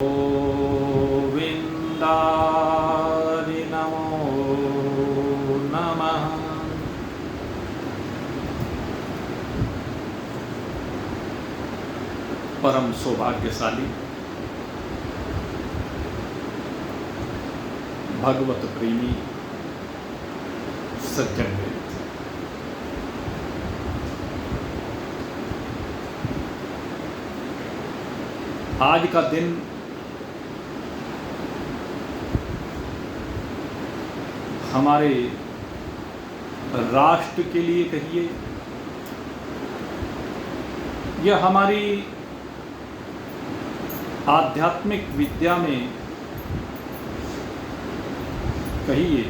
गोविन्दाय नमो नमः। परम सौभाग्यशाली भगवत प्रेमी सज्जन हैं। आज का दिन हमारे राष्ट्र के लिए कहिए या हमारी आध्यात्मिक विद्या में कहिए,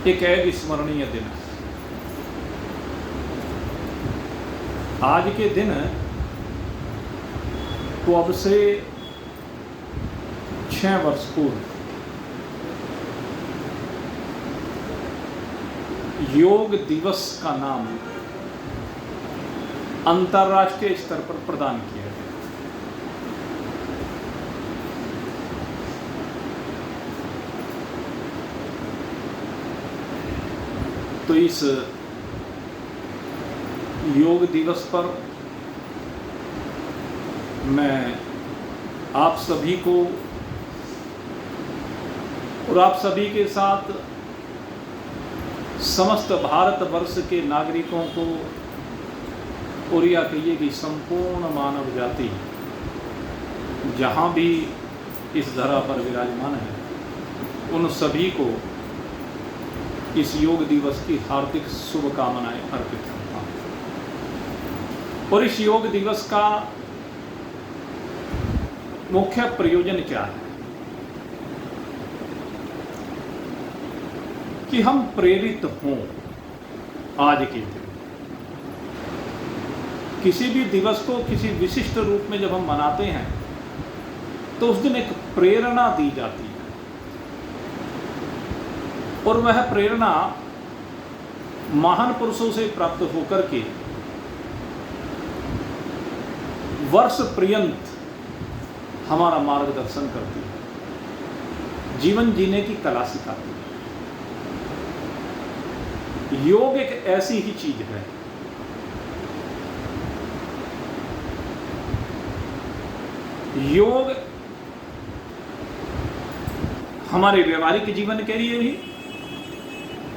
एक अविस्मरणीय दिन है। आज के दिन तो अब से 6 वर्ष पूर्व योग दिवस का नाम अंतर्राष्ट्रीय स्तर पर प्रदान किया गया। तो इस योग दिवस पर मैं आप सभी को और आप सभी के साथ समस्त भारतवर्ष के नागरिकों को और या कहिए कि संपूर्ण मानव जाति जहाँ भी इस धरा पर विराजमान है, उन सभी को इस योग दिवस की हार्दिक शुभकामनाएं अर्पित करता हूँ। और इस योग दिवस का मुख्य प्रयोजन क्या है कि हम प्रेरित हों। आज के दिन किसी भी दिवस को किसी विशिष्ट रूप में जब हम मनाते हैं तो उस दिन एक प्रेरणा दी जाती है, और वह प्रेरणा महान पुरुषों से प्राप्त होकर के वर्ष पर्यंत हमारा मार्गदर्शन करती है, जीवन जीने की कला सिखाती है। योग एक ऐसी ही चीज है योग हमारे व्यवहारिक जीवन के लिए भी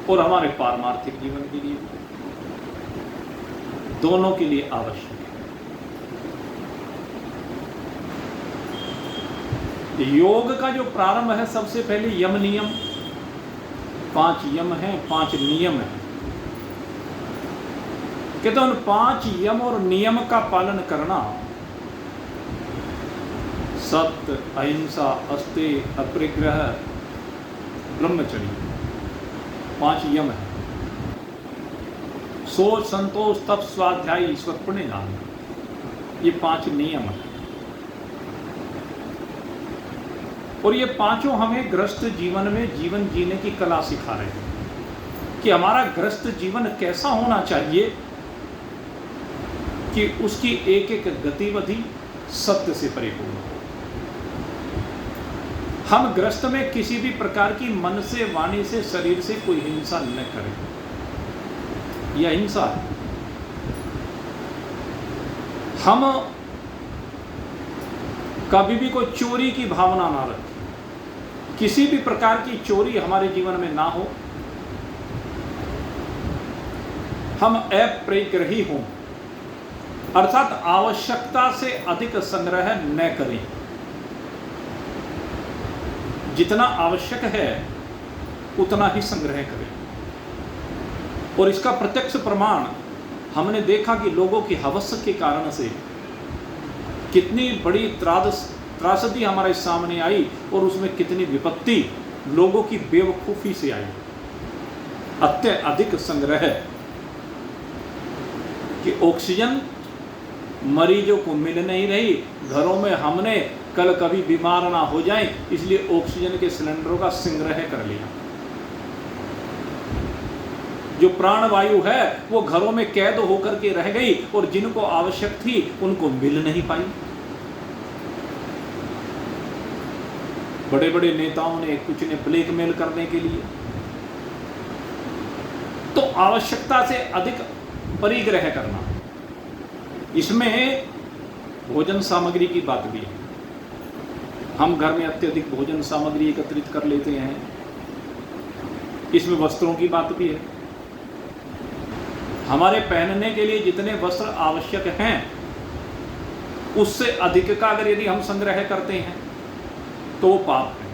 और हमारे पारमार्थिक जीवन के लिए भी, दोनों के लिए आवश्यक है। योग का जो प्रारंभ है, सबसे पहले यम नियम, 5 यम हैं, 5 नियम हैं। कहते उन 5 यम और नियम का पालन करना, सत्य, अहिंसा, अस्तेय, अपरिग्रह, ब्रह्मचर्य, 5 यम है। सोच, संतोष, तप, स्वाध्याय, ईश्वर प्रणिधान, ये 5 नियम है। और ये पांचों हमें गृहस्थ जीवन में जीवन जीने की कला सिखा रहे हैं कि हमारा गृहस्थ जीवन कैसा होना चाहिए कि उसकी एक एक गतिविधि सत्य से परिपूर्ण हो। हम गृहस्थ में किसी भी प्रकार की मन से, वाणी से, शरीर से कोई हिंसा न करें। यह हिंसा है। हम कभी भी कोई चोरी की भावना ना रखें, किसी भी प्रकार की चोरी हमारे जीवन में ना हो। हम अपरिग्रही हों, अर्थात आवश्यकता से अधिक संग्रह न करें। जितना आवश्यक है उतना ही संग्रह करें। और इसका प्रत्यक्ष प्रमाण हमने देखा कि लोगों की हवस के कारण से कितनी बड़ी त्रासदी हमारे सामने आई और उसमें कितनी विपत्ति लोगों की बेवकूफ़ी से आई। अत्यधिक संग्रह कि ऑक्सीजन मरीजों को मिल नहीं रही, घरों में हमने कल कभी बीमार ना हो जाए इसलिए ऑक्सीजन के सिलेंडरों का संग्रह कर लिया। जो प्राणवायु है वो घरों में कैद होकर के रह गई और जिनको आवश्यक थी उनको मिल नहीं पाई। बड़े बड़े नेताओं ने कुछ ने ब्लैकमेल करने के लिए। तो आवश्यकता से अधिक परिग्रह करना, इसमें भोजन सामग्री की बात भी है। हम घर में अत्यधिक भोजन सामग्री एकत्रित कर लेते हैं, इसमें वस्त्रों की बात भी है। हमारे पहनने के लिए जितने वस्त्र आवश्यक हैं उससे अधिक का अगर यदि हम संग्रह करते हैं तो वो पाप है।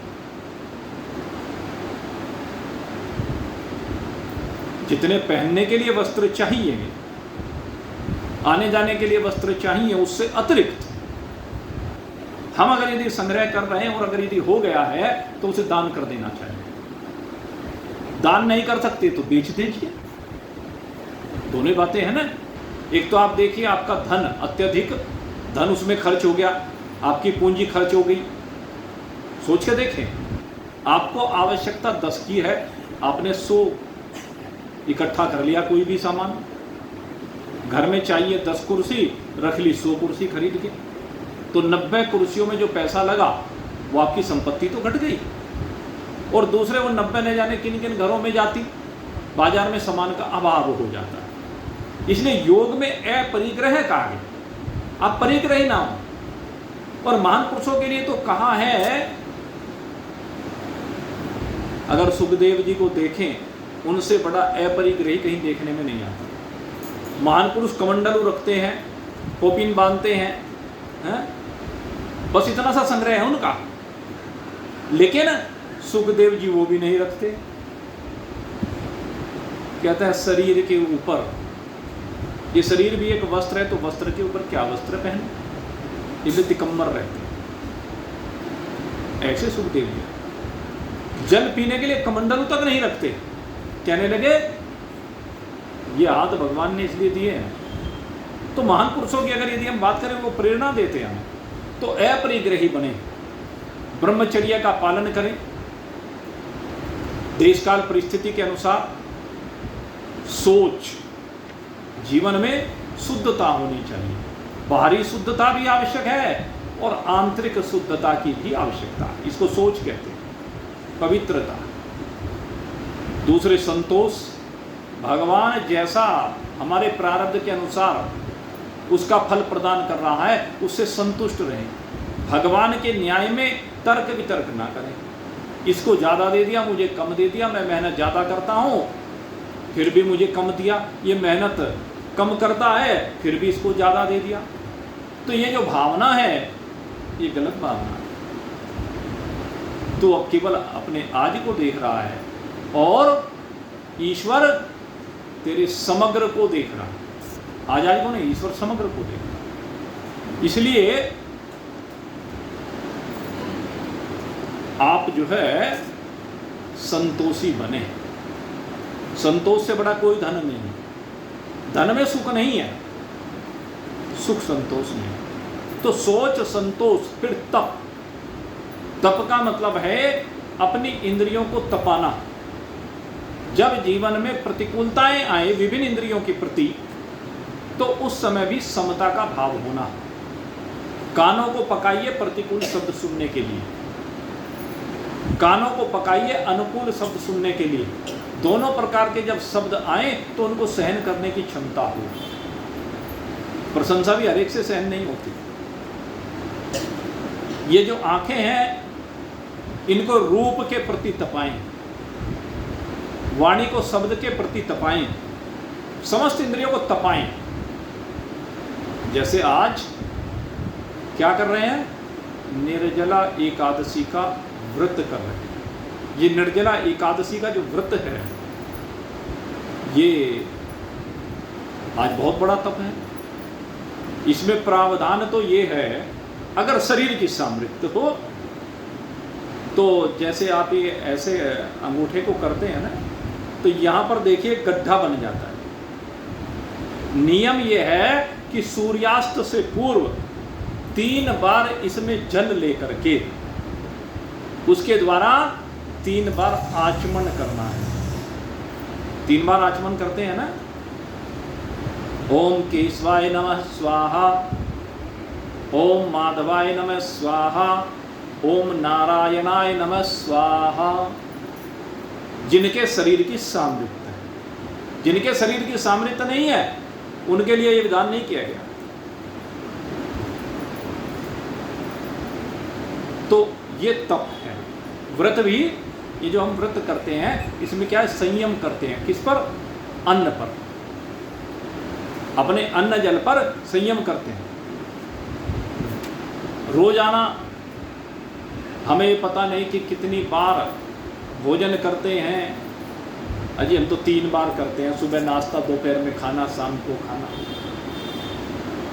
जितने पहनने के लिए वस्त्र चाहिए, आने जाने के लिए वस्त्र चाहिए, उससे अतिरिक्त हम अगर यदि संग्रह कर रहे हैं और अगर यदि हो गया है तो उसे दान कर देना चाहिए। दान नहीं कर सकते तो बेच दीजिए। दोनों बातें हैं ना। एक तो आप देखिए आपका धन अत्यधिक धन उसमें खर्च हो गया, आपकी पूंजी खर्च हो गई। सोच के देखें, आपको आवश्यकता 10 की है, आपने 100 इकट्ठा कर लिया, कोई भी सामान। घर में चाहिए 10 कुर्सी, रख ली 100 कुर्सी खरीद के, तो 90 कुर्सियों में जो पैसा लगा वो आपकी संपत्ति तो घट गई। और दूसरे वो 90 न जाने किन किन घरों में जाती, बाजार में सामान का अभाव हो जाता है। इसलिए योग में अपरिग्रह कहा गया, आप परिग्रही ना हो। और महान पुरुषों के लिए तो कहा है, अगर सुखदेव जी को देखें, उनसे बड़ा अपरिग्रही कहीं देखने में नहीं आता। महान पुरुष कमंडलू रखते हैं, कोपिन बांधते हैं, बस इतना सा संग्रह है उनका। लेकिन सुखदेव जी वो भी नहीं रखते। कहता है शरीर के ऊपर, ये शरीर भी एक वस्त्र है, तो वस्त्र के ऊपर क्या वस्त्र पहने, इसलिए तिकम्बर रहते। ऐसे सुखदेव जी जल पीने के लिए कमंडलू तक नहीं रखते। कहने लगे ये हाथ भगवान ने इसलिए दिए हैं। तो महान पुरुषों की अगर यदि हम बात करें, वो प्रेरणा देते हैं तो अपरिग्रही बने, ब्रह्मचर्य का पालन करें, देश काल परिस्थिति के अनुसार सोच, जीवन में शुद्धता होनी चाहिए। बाहरी शुद्धता भी आवश्यक है और आंतरिक शुद्धता की भी आवश्यकता है। इसको सोच कहते हैं, पवित्रता। दूसरे संतोष, भगवान जैसा हमारे प्रारब्ध के अनुसार उसका फल प्रदान कर रहा है, उससे संतुष्ट रहें। भगवान के न्याय में तर्क वितर्क ना करें। इसको ज़्यादा दे दिया, मुझे कम दे दिया, मैं मेहनत ज़्यादा करता हूँ फिर भी मुझे कम दिया, ये मेहनत कम करता है फिर भी इसको ज़्यादा दे दिया। तो ये जो भावना है ये गलत भावना है। तो अब केवल अपने आज को देख रहा है और ईश्वर तेरे समग्र को देख रहा है। आज को नहीं, ईश्वर समग्र को देख रहा है। इसलिए आप जो है संतोषी बने। संतोष से बड़ा कोई धन नहीं है। धन में सुख नहीं है, सुख संतोष में है। तो सोच, संतोष, फिर तप। तप का मतलब है अपनी इंद्रियों को तपाना। जब जीवन में प्रतिकूलताएं आए विभिन्न इंद्रियों के प्रति, तो उस समय भी समता का भाव होना। कानों को पकाइए प्रतिकूल शब्द सुनने के लिए, कानों को पकाइए अनुकूल शब्द सुनने के लिए। दोनों प्रकार के जब शब्द आए तो उनको सहन करने की क्षमता हो। प्रशंसा भी हर एक से सहन नहीं होती। ये जो आंखें हैं इनको रूप के प्रति तपाएं, वाणी को शब्द के प्रति तपाएं, समस्त इंद्रियों को तपाएं। जैसे आज क्या कर रहे हैं, निर्जला एकादशी का व्रत कर रहे हैं। ये निर्जला एकादशी का जो व्रत है ये आज बहुत बड़ा तप है। इसमें प्रावधान तो ये है, अगर शरीर की सामर्थ्य हो तो जैसे आप ये ऐसे अंगूठे को करते हैं ना, तो यहाँ पर देखिए गड्ढा बन जाता है। नियम ये है कि सूर्यास्त से पूर्व 3 बार इसमें जल लेकर के उसके द्वारा 3 बार आचमन करना है। 3 बार आचमन करते हैं ना, ओम केशवाय नमः स्वाहा, ओम माधवाय नमः स्वाहा, ओम नारायणाय नमः स्वाहा, जिनके शरीर की सामर्थ्य है। जिनके शरीर की सामर्थ्य नहीं है उनके लिए यह विधान नहीं किया गया। तो ये तप है। व्रत भी, ये जो हम व्रत करते हैं इसमें क्या है, संयम करते हैं। किस पर? अन्न पर, अपने अन्न जल पर संयम करते हैं। रोजाना हमें पता नहीं कि कितनी बार भोजन करते हैं। अजी हम तो 3 बार करते हैं, सुबह नाश्ता, दोपहर में खाना, शाम को खाना।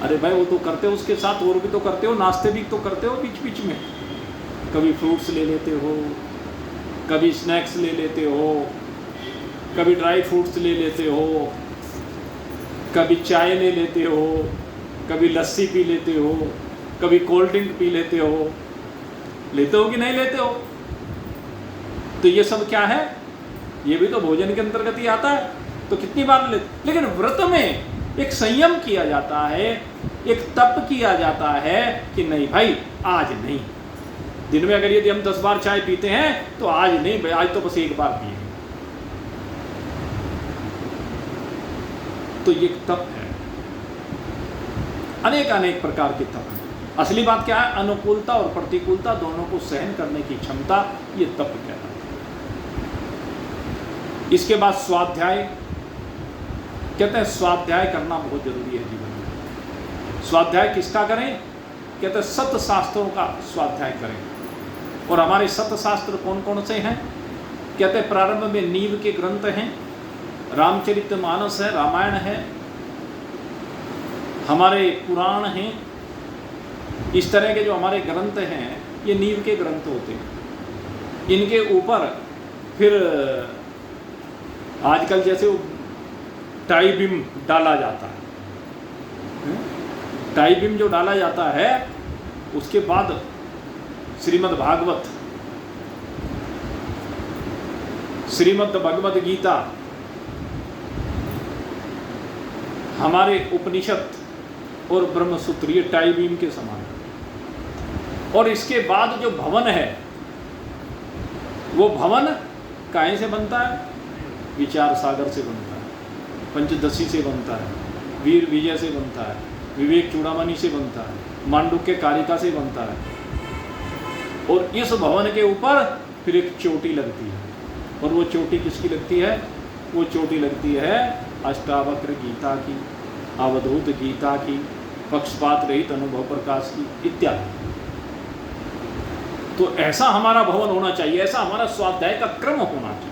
अरे भाई वो तो करते हो, उसके साथ और भी तो करते हो, नाश्ते भी तो करते हो बीच बीच में। कभी फ्रूट्स ले लेते हो, कभी स्नैक्स ले लेते हो, कभी ड्राई फ्रूट्स ले लेते हो, कभी चाय ले लेते हो, कभी लस्सी पी लेते हो, कभी कोल्ड ड्रिंक पी लेते हो। लेते हो कि नहीं लेते हो? तो ये सब क्या है? ये भी तो भोजन के अंतर्गत ही आता है। तो कितनी बार लेते? लेकिन व्रत में एक संयम किया जाता है, एक तप किया जाता है कि नहीं भाई आज नहीं। दिन में अगर यदि हम 10 बार चाय पीते हैं तो आज नहीं भाई, आज तो बस 1 बार पिए। तो ये तप है। अनेक अनेक प्रकार के तप हैं। असली बात क्या है? अनुकूलता और प्रतिकूलता दोनों को सहन करने की क्षमता, ये तप कहलाता है। इसके बाद स्वाध्याय। कहते हैं स्वाध्याय करना बहुत जरूरी है जीवन में। स्वाध्याय किसका करें? कहते हैं सत शास्त्रों का स्वाध्याय करें। और हमारे सत शास्त्र कौन कौन से हैं? कहते हैं प्रारंभ में नीव के ग्रंथ हैं, रामचरितमानस है, रामायण है, हमारे पुराण हैं। इस तरह के जो हमारे ग्रंथ हैं ये नीव के ग्रंथ होते हैं। इनके ऊपर फिर आजकल जैसे वो टाई बीम डाला जाता है, टाई बीम जो डाला जाता है उसके बाद श्रीमद् भागवत, श्रीमद् भगवद गीता, हमारे उपनिषद और ब्रह्मसूत्र, ये टाई बीम के समान। और इसके बाद जो भवन है वो भवन काहे से बनता है? विचार सागर से बनता है, पंचदशी से बनता है, वीर विजय से बनता है, विवेक चूड़ामणि से बनता है, मांडुक्य कारिका से बनता है। और इस भवन के ऊपर फिर एक चोटी लगती है। और वो चोटी किसकी लगती है? वो चोटी लगती है अष्टावक्र गीता की, अवधूत गीता की, पक्षपात रहित अनुभव प्रकाश की इत्यादि। तो ऐसा हमारा भवन होना चाहिए, ऐसा हमारा स्वाध्याय का क्रम होना चाहिए।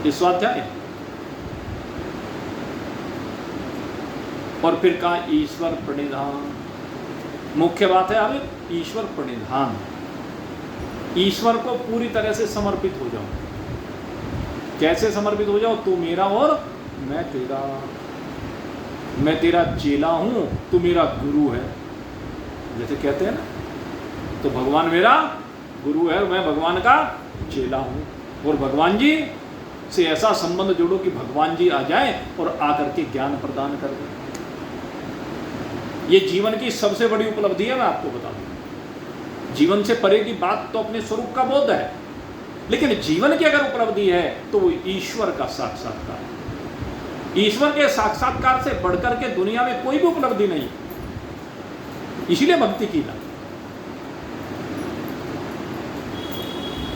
ये स्वाध्याय। और फिर कहा ईश्वर प्रणिधान। मुख्य बात है अब ईश्वर प्रणिधान। ईश्वर को पूरी तरह से समर्पित हो जाओ। कैसे समर्पित हो जाओ? तू मेरा और मैं तेरा। मैं तेरा चेला हूं, तू मेरा गुरु है, जैसे कहते हैं ना। तो भगवान मेरा गुरु है, मैं भगवान का चेला हूं। और भगवान जी से ऐसा संबंध जोड़ो कि भगवान जी आ जाए और आकर के ज्ञान प्रदान कर दें। ये जीवन की सबसे बड़ी उपलब्धि है। मैं आपको बता दूं, जीवन से परे की बात तो अपने स्वरूप का बोध है, लेकिन जीवन की अगर उपलब्धि है तो वो ईश्वर का साक्षात्कार है। ईश्वर के साक्षात्कार से बढ़कर के दुनिया में कोई भी उपलब्धि नहीं। इसीलिए भक्ति की ना,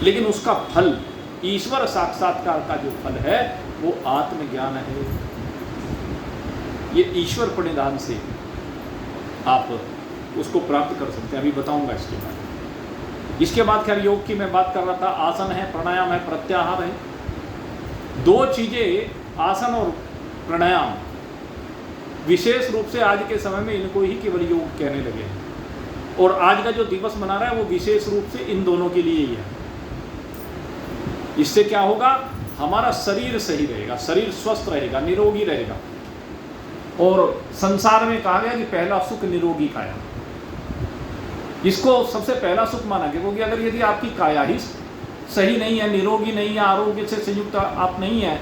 लेकिन उसका फल, ईश्वर साक्षात्कार का जो फल है वो आत्मज्ञान है। ये ईश्वर प्रणिधान से आप उसको प्राप्त कर सकते हैं। अभी बताऊंगा इसके बारे में। इसके बाद खैर योग की मैं बात कर रहा था। आसन है, प्राणायाम है, प्रत्याहार है। 2 चीजें, आसन और प्राणायाम, विशेष रूप से आज के समय में इनको ही केवल योग कहने लगे हैं। और आज का जो दिवस मना रहा है वो विशेष रूप से इन दोनों के लिए ही है। इससे क्या होगा? हमारा शरीर सही रहेगा, शरीर स्वस्थ रहेगा, निरोगी रहेगा। और संसार में कहा गया कि पहला सुख निरोगी काया। इसको सबसे पहला सुख माना गया, क्योंकि अगर यदि आपकी काया ही सही नहीं है, निरोगी नहीं है, आरोग्य से संयुक्त आप नहीं है,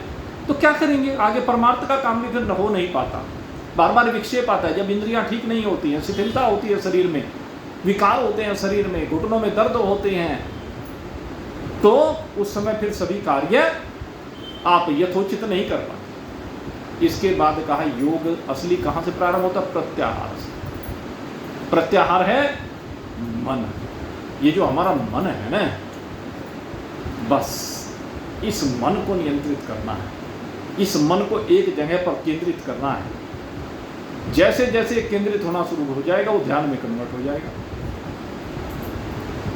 तो क्या करेंगे? आगे परमार्थ का काम भी फिर हो नहीं पाता। बार बार विक्षेप आता है। जब इंद्रियां ठीक नहीं होती हैं, शिथिलता होती है शरीर में, विकार होते हैं शरीर में, घुटनों में दर्द होते हैं, तो उस समय फिर सभी कार्य आप यथोचित नहीं कर पाते। इसके बाद कहा योग असली कहाँ से प्रारंभ होता? प्रत्याहार से। प्रत्याहार है मन। ये जो हमारा मन है ना, बस इस मन को नियंत्रित करना है, इस मन को एक जगह पर केंद्रित करना है। जैसे जैसे केंद्रित होना शुरू हो जाएगा वो ध्यान में कन्वर्ट हो जाएगा।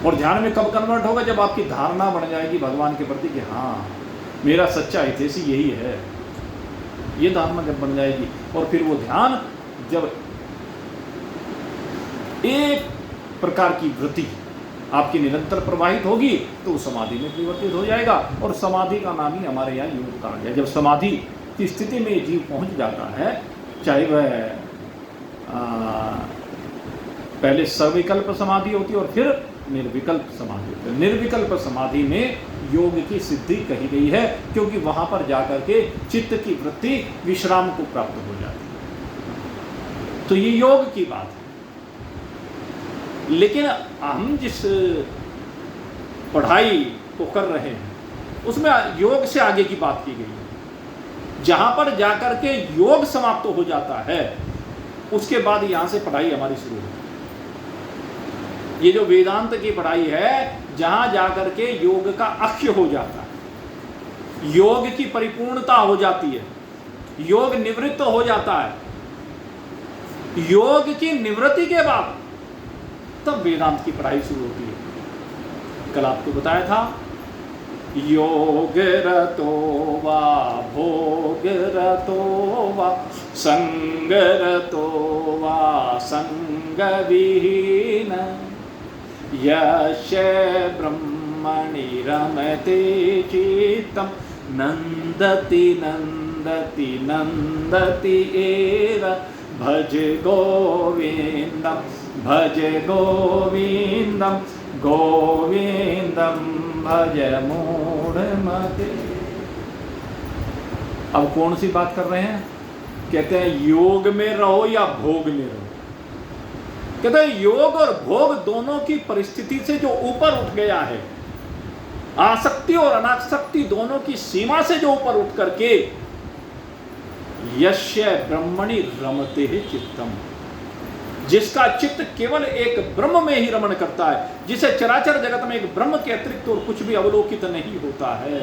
और ध्यान में कब कन्वर्ट होगा? जब आपकी धारणा बन जाएगी भगवान के प्रति कि हाँ मेरा सच्चा हितैषी यही है, ये धारणा जब बन जाएगी, और फिर वो ध्यान जब एक प्रकार की वृत्ति आपकी निरंतर प्रवाहित होगी तो समाधि में परिवर्तित हो जाएगा। और समाधि का नाम ही हमारे यहाँ योग कहा गया। जब समाधि की स्थिति में जीव पहुंच जाता है, चाहे वह पहले सविकल्प समाधि होती है और फिर निर्विकल्प समाधि होती है। निर्विकल्प समाधि में योग की सिद्धि कही गई है, क्योंकि वहां पर जाकर के चित्त की वृत्ति विश्राम को प्राप्त हो जाती है। तो ये योग की बात है। लेकिन हम जिस पढ़ाई को कर रहे हैं उसमें योग से आगे की बात की गई है। जहां पर जाकर के योग समाप्त हो जाता है उसके बाद यहां से पढ़ाई हमारी शुरू होती है। ये जो वेदांत की पढ़ाई है, जहां जाकर के योग का अक्ष्य हो जाता है, योग की परिपूर्णता हो जाती है, योग निवृत्त हो जाता है, योग की निवृत्ति के बाद तब वेदांत की पढ़ाई शुरू होती है। कल आपको बताया था, योग रतो वा भोग रतो वा संग रतो वा संग विहीन यस्य ब्रह्मणि रमते चित्तम नंदति नंदति नंदति एव भज गोविंदम भज गोविंदम गोविंदम भज मूढ़मते। अब कौन सी बात कर रहे हैं? कहते हैं योग में रहो या भोग में रहो। कहते हैं योग और भोग दोनों की परिस्थिति से जो ऊपर उठ गया है, आसक्ति और अनासक्ति दोनों की सीमा से जो ऊपर उठ करके यस्य ब्रह्मणि रमते है चित्तम, जिसका चित्त केवल एक ब्रह्म में ही रमण करता है, जिसे चराचर जगत में एक ब्रह्म के अतिरिक्त और कुछ भी अवलोकित नहीं होता है।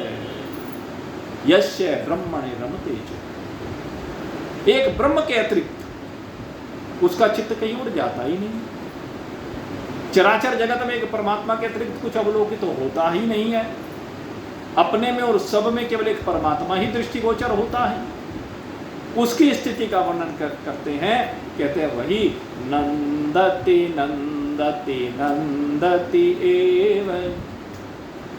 यस्य ब्रह्मणि रमते चित्तम, एक ब्रह्म के अतिरिक्त उसका चित्त कहीं उड़ जाता ही नहीं। चराचर जगत में एक परमात्मा के अतिरिक्त कुछ अवलोकित तो होता ही नहीं है। अपने में और सब में केवल एक परमात्मा ही दृष्टिगोचर होता है। उसकी स्थिति का वर्णन करते हैं, कहते हैं वही नंदति नंदति नंदति एव।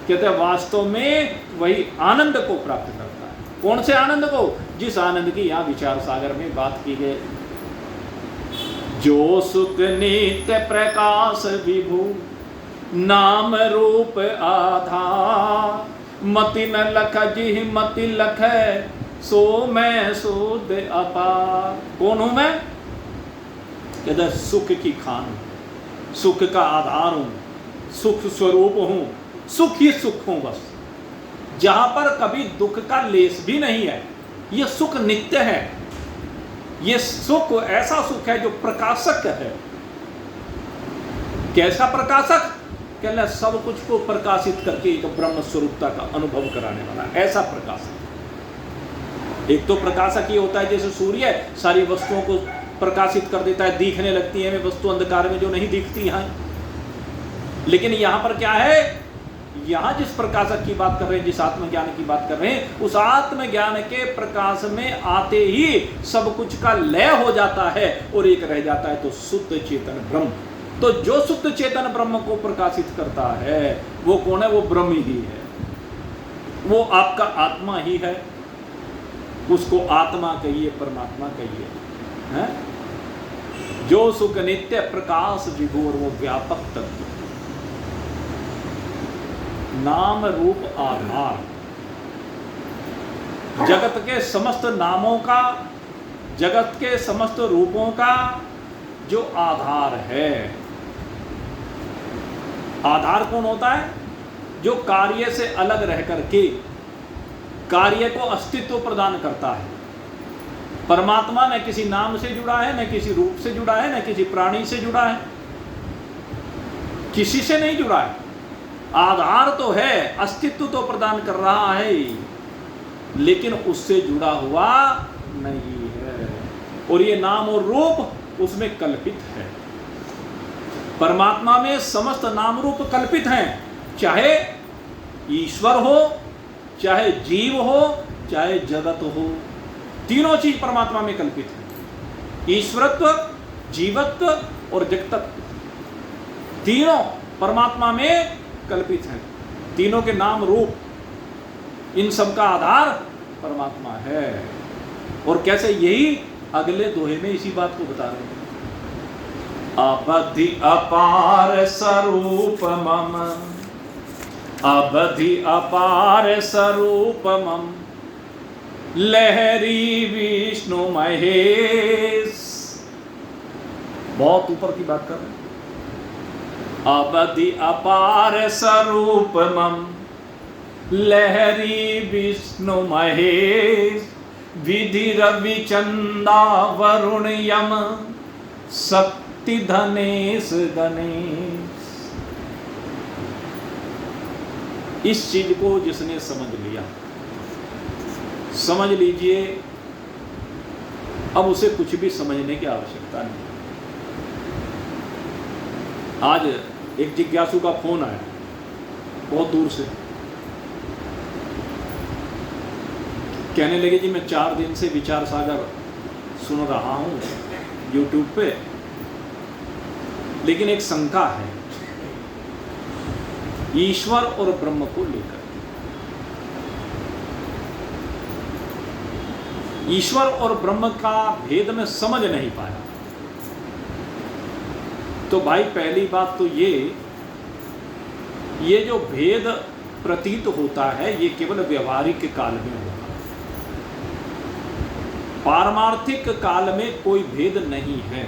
कहते हैं वास्तव में वही आनंद को प्राप्त करता है। कौन से आनंद को? जिस आनंद की यहाँ विचार सागर में बात की गई। जो सुख नित्य प्रकाश विभु नाम रूप आधार, मति न लख जिह मति लख सो मैं शुद्ध अपार। कौन हूं मैं? कहते सुख की खान, सुख का आधार हूं, सुख स्वरूप हूं, सुख ही सुख हूं बस, जहां पर कभी दुख का लेस भी नहीं है। यह सुख नित्य है। यह सुख ऐसा सुख है जो प्रकाशक है। कैसा प्रकाशक? कहना सब कुछ को प्रकाशित करके एक ब्रह्म स्वरूपता का अनुभव कराने वाला ऐसा प्रकाशक। एक तो प्रकाशक ये होता है जैसे सूर्य सारी वस्तुओं को प्रकाशित कर देता है, दिखने लगती है वे वस्तु अंधकार में जो नहीं दिखती हैं। लेकिन यहाँ पर क्या है? यहाँ जिस प्रकाशक की बात कर रहे हैं, जिस आत्मज्ञान की बात कर रहे हैं, उस आत्मज्ञान के प्रकाश में आते ही सब कुछ का लय हो जाता है और एक रह जाता है तो शुद्ध चेतन ब्रह्म। तो जो शुद्ध चेतन ब्रह्म को प्रकाशित करता है वो कौन है? वो ब्रह्म ही है, वो आपका आत्मा ही है। उसको आत्मा कहिए, परमात्मा कहिए, है? जो सुख नित्य प्रकाश विभोर, वो व्यापक तत्व, नाम रूप आधार, जगत के समस्त नामों का, जगत के समस्त रूपों का जो आधार है आधार कौन होता है? जो कार्य से अलग रह करके कार्य को अस्तित्व प्रदान करता है। परमात्मा न किसी नाम से जुड़ा है, न किसी रूप से जुड़ा है, न किसी प्राणी से जुड़ा है, किसी से नहीं जुड़ा है। आधार तो है, अस्तित्व तो प्रदान कर रहा है, लेकिन उससे जुड़ा हुआ नहीं है। और ये नाम और रूप उसमें कल्पित है। परमात्मा में समस्त नाम रूप कल्पित हैं, चाहे ईश्वर हो, चाहे जीव हो, चाहे जगत हो, तीनों चीज परमात्मा में कल्पित है। ईश्वरत्व, जीवत्व और जगतत्व तीनों परमात्मा में कल्पित हैं। तीनों के नाम रूप, इन सब का आधार परमात्मा है। और कैसे? यही अगले दोहे में इसी बात को बता रहे हैं। अबधि अपार स्वरूप मम, अबधि अपार स्वरूप मम, लहरी विष्णु महेश। बहुत ऊपर की बात कर रहे हैं। अबधि अपार स्वरूप मम, लहरी विष्णु महेश, विधि रवि चंदा वरुण यम, शक्ति धनेश गणेश। इस चीज को जिसने समझ लिया, समझ लीजिए, अब उसे कुछ भी समझने की आवश्यकता नहीं। आज एक जिज्ञासु का फोन आया बहुत दूर से, कहने लगे जी मैं 4 दिन से विचार सागर सुन रहा हूं YouTube पे, लेकिन एक शंका है ईश्वर और ब्रह्म को लेकर। ईश्वर और ब्रह्म का भेद में समझ नहीं पाया। तो भाई पहली बात तो ये जो भेद प्रतीत होता है ये केवल व्यवहारिक काल में होता है। पारमार्थिक काल में कोई भेद नहीं है,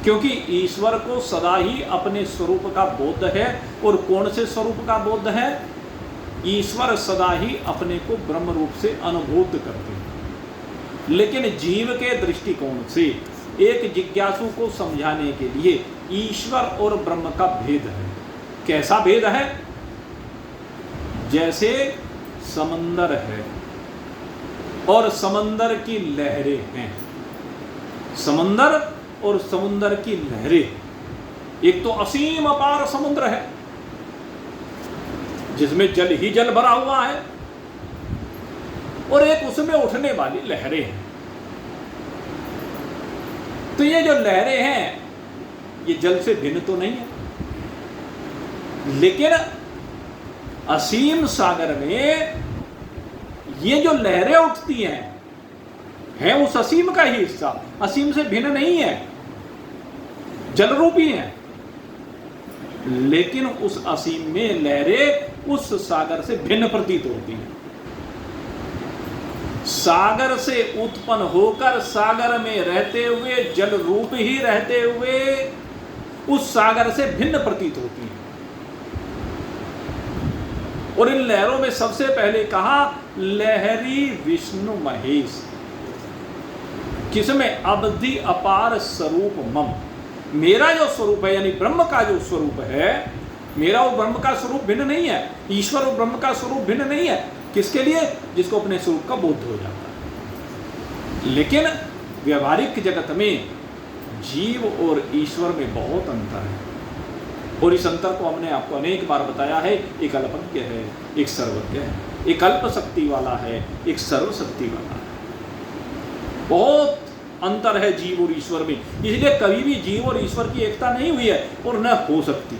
क्योंकि ईश्वर को सदा ही अपने स्वरूप का बोध है। और कौन से स्वरूप का बोध है? ईश्वर सदा ही अपने को ब्रह्म रूप से अनुभूत करते हैं। लेकिन जीव के दृष्टिकोण से एक जिज्ञासु को समझाने के लिए ईश्वर और ब्रह्म का भेद है। कैसा भेद है? जैसे समंदर है और समंदर की लहरें हैं। समंदर और समुद्र की लहरें, एक तो असीम अपार समुद्र है जिसमें जल ही जल भरा हुआ है, और एक उसमें उठने वाली लहरें हैं। तो ये जो लहरें हैं ये जल से भिन्न तो नहीं है, लेकिन असीम सागर में ये जो लहरें उठती हैं उस असीम का ही हिस्सा, असीम से भिन्न नहीं है, जल रूपी है। लेकिन उस असीम में लहरें उस सागर से भिन्न प्रतीत होती हैं। सागर से उत्पन्न होकर सागर में रहते हुए, जल रूप ही रहते हुए उस सागर से भिन्न प्रतीत होती हैं। और इन लहरों में सबसे पहले कहा लहरी विष्णु महेश। किसमें? अवधि अपार स्वरूप मम, मेरा जो स्वरूप है यानी ब्रह्म का जो स्वरूप है, मेरा और ब्रह्म का स्वरूप भिन्न नहीं है, ईश्वर और ब्रह्म का स्वरूप भिन्न नहीं है। किसके लिए? जिसको अपने स्वरूप का बोध हो जाता है। लेकिन व्यवहारिक जगत में जीव और ईश्वर में बहुत अंतर है, और इस अंतर को हमने आपको अनेक बार बताया है। एक अल्पज्ञ है, एक सर्वज्ञ है, एक अल्प शक्ति वाला है, एक सर्वशक्ति वाला है। बहुत अंतर है जीव और ईश्वर में, इसलिए कभी भी जीव और ईश्वर की एकता नहीं हुई है और न हो सकती।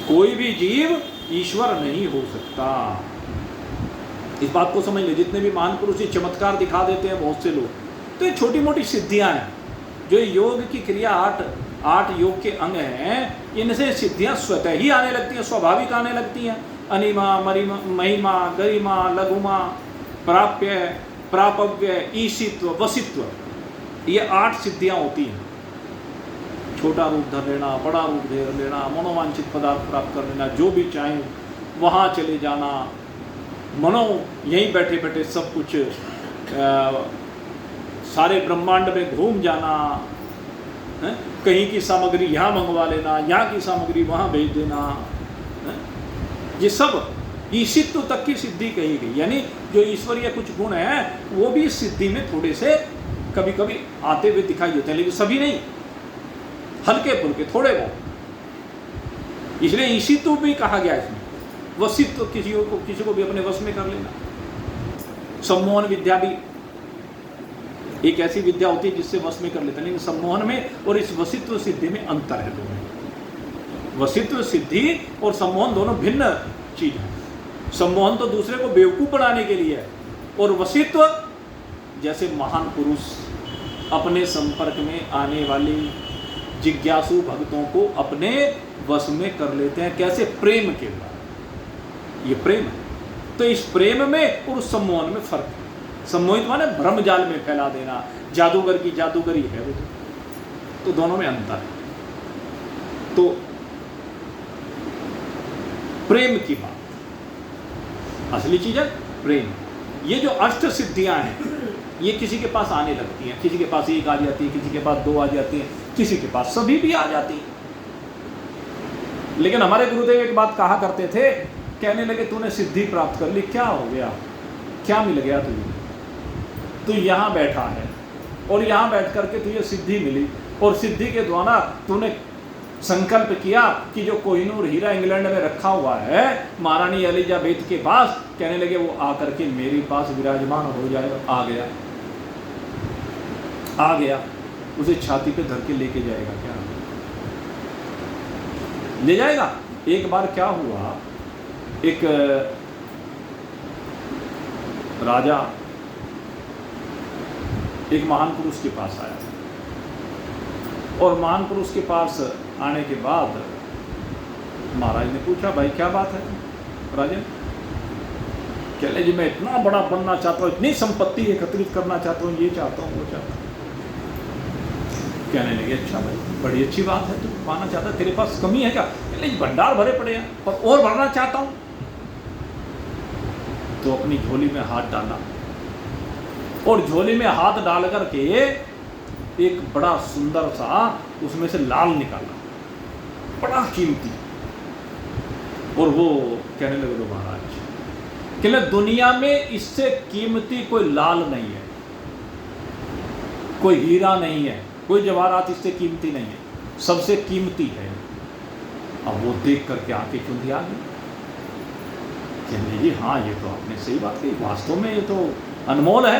कोई भी जीव ईश्वर नहीं हो सकता, इस बात को समझ ले। जितने भी महान पुरुष ये चमत्कार दिखा देते हैं बहुत से लोग, तो ये छोटी मोटी सिद्धियां हैं जो योग की क्रिया, आठ योग के अंग हैं, इनसे सिद्धियां स्वतः ही आने लगती हैं, स्वाभाविक आने लगती हैं। अनिमा, महिमा, गरिमा, लघुमा, प्राप्य, प्रापव्य, ईशित्व, वसित्व, ये 8 सिद्धियां होती हैं। छोटा रूप धर लेना, बड़ा रूप धर लेना, मनोवांछित पदार्थ प्राप्त कर लेना, जो भी चाहें वहाँ चले जाना, मनो यहीं बैठे बैठे सब कुछ सारे ब्रह्मांड में घूम जाना, है? कहीं की सामग्री यहाँ मंगवा लेना, यहाँ की सामग्री वहाँ भेज देना, है? ये सब ईशित्व तक की सिद्धि कही गई। यानी जो ईश्वरीय कुछ गुण हैं वो भी इस सिद्धि में थोड़े से कभी कभी आते हुए दिखाई देते हैं, लेकिन सभी नहीं, हल्के फुल्के थोड़े बहुत। इसलिए ईशित्व भी कहा गया इसमें, वशित्व किसी को भी अपने वश में कर लेना। सम्मोहन विद्या भी एक ऐसी विद्या होती है जिससे वश में कर लेते हैं, लेकिन सम्मोहन में और इस वशित्व सिद्धि में अंतर है। दोनों वशित्व सिद्धि और सम्मोहन दोनों भिन्न चीज है। सम्मोहन तो दूसरे को बेवकूफ बनाने के लिए है, और वशित्व जैसे महान पुरुष अपने संपर्क में आने वाली जिज्ञासु भक्तों को अपने वश में कर लेते हैं। कैसे? प्रेम के द्वारा। ये प्रेम है। तो इस प्रेम में और उस सम्मोहन में फर्क है। सम्मोहित माने भ्रम जाल में फैला देना, जादूगर की जादूगरी है वो तो दोनों में अंतर है। तो प्रेम की बात असली चीज है, प्रेम। ये जो अष्ट सिद्धियां हैं ये किसी के पास आने लगती हैं, किसी के पास एक आ जाती है, किसी के पास दो आ जाती हैं, किसी के पास सभी भी आ जाती हैं। लेकिन हमारे गुरुदेव एक बात कहा करते थे, कहने लगे तूने सिद्धि प्राप्त कर ली, क्या हो गया, क्या मिल गया तुझे? तू यहाँ बैठा है और यहाँ बैठ करके तुझे सिद्धि मिली, और सिद्धि के द्वारा तूने संकल्प किया कि जो कोहिनूर हीरा इंग्लैंड में रखा हुआ है महारानी एलिजाबेथ के पास, कहने लगे वो आकर के मेरे पास विराजमान हो जाएगा। आ गया, उसे छाती पे धर के लेके जाएगा क्या? ले जाएगा। एक बार क्या हुआ, एक राजा एक महान पुरुष के पास आया, और महान पुरुष के पास आने के बाद महाराज ने पूछा, भाई क्या बात है? राजा कहले जी मैं इतना बड़ा बनना चाहता हूँ, इतनी संपत्ति एकत्रित करना चाहता हूँ, ये चाहता हूँ, वो चाहता हूँ। कहने लगे अच्छा भाई बड़ी अच्छी बात है, तू पाना चाहता है, तेरे पास कमी है क्या? कहले जी भंडार भरे पड़े हैं, पर और भरना चाहता हूँ। तो अपनी झोली में हाथ डाला, और झोली में हाथ डाल करके एक बड़ा सुंदर सा उसमें से लाल निकाला, बड़ा कीमती। और वो कहने लगे तो महाराज कहले दुनिया में इससे कीमती कोई लाल नहीं है, कोई हीरा नहीं है, कोई जवाहरात इससे कीमती नहीं है, सबसे कीमती है। अब वो देख करके आके चुंधी आ गई। कहने जी हाँ ये तो आपने सही बात कही, वास्तव में ये तो अनमोल है।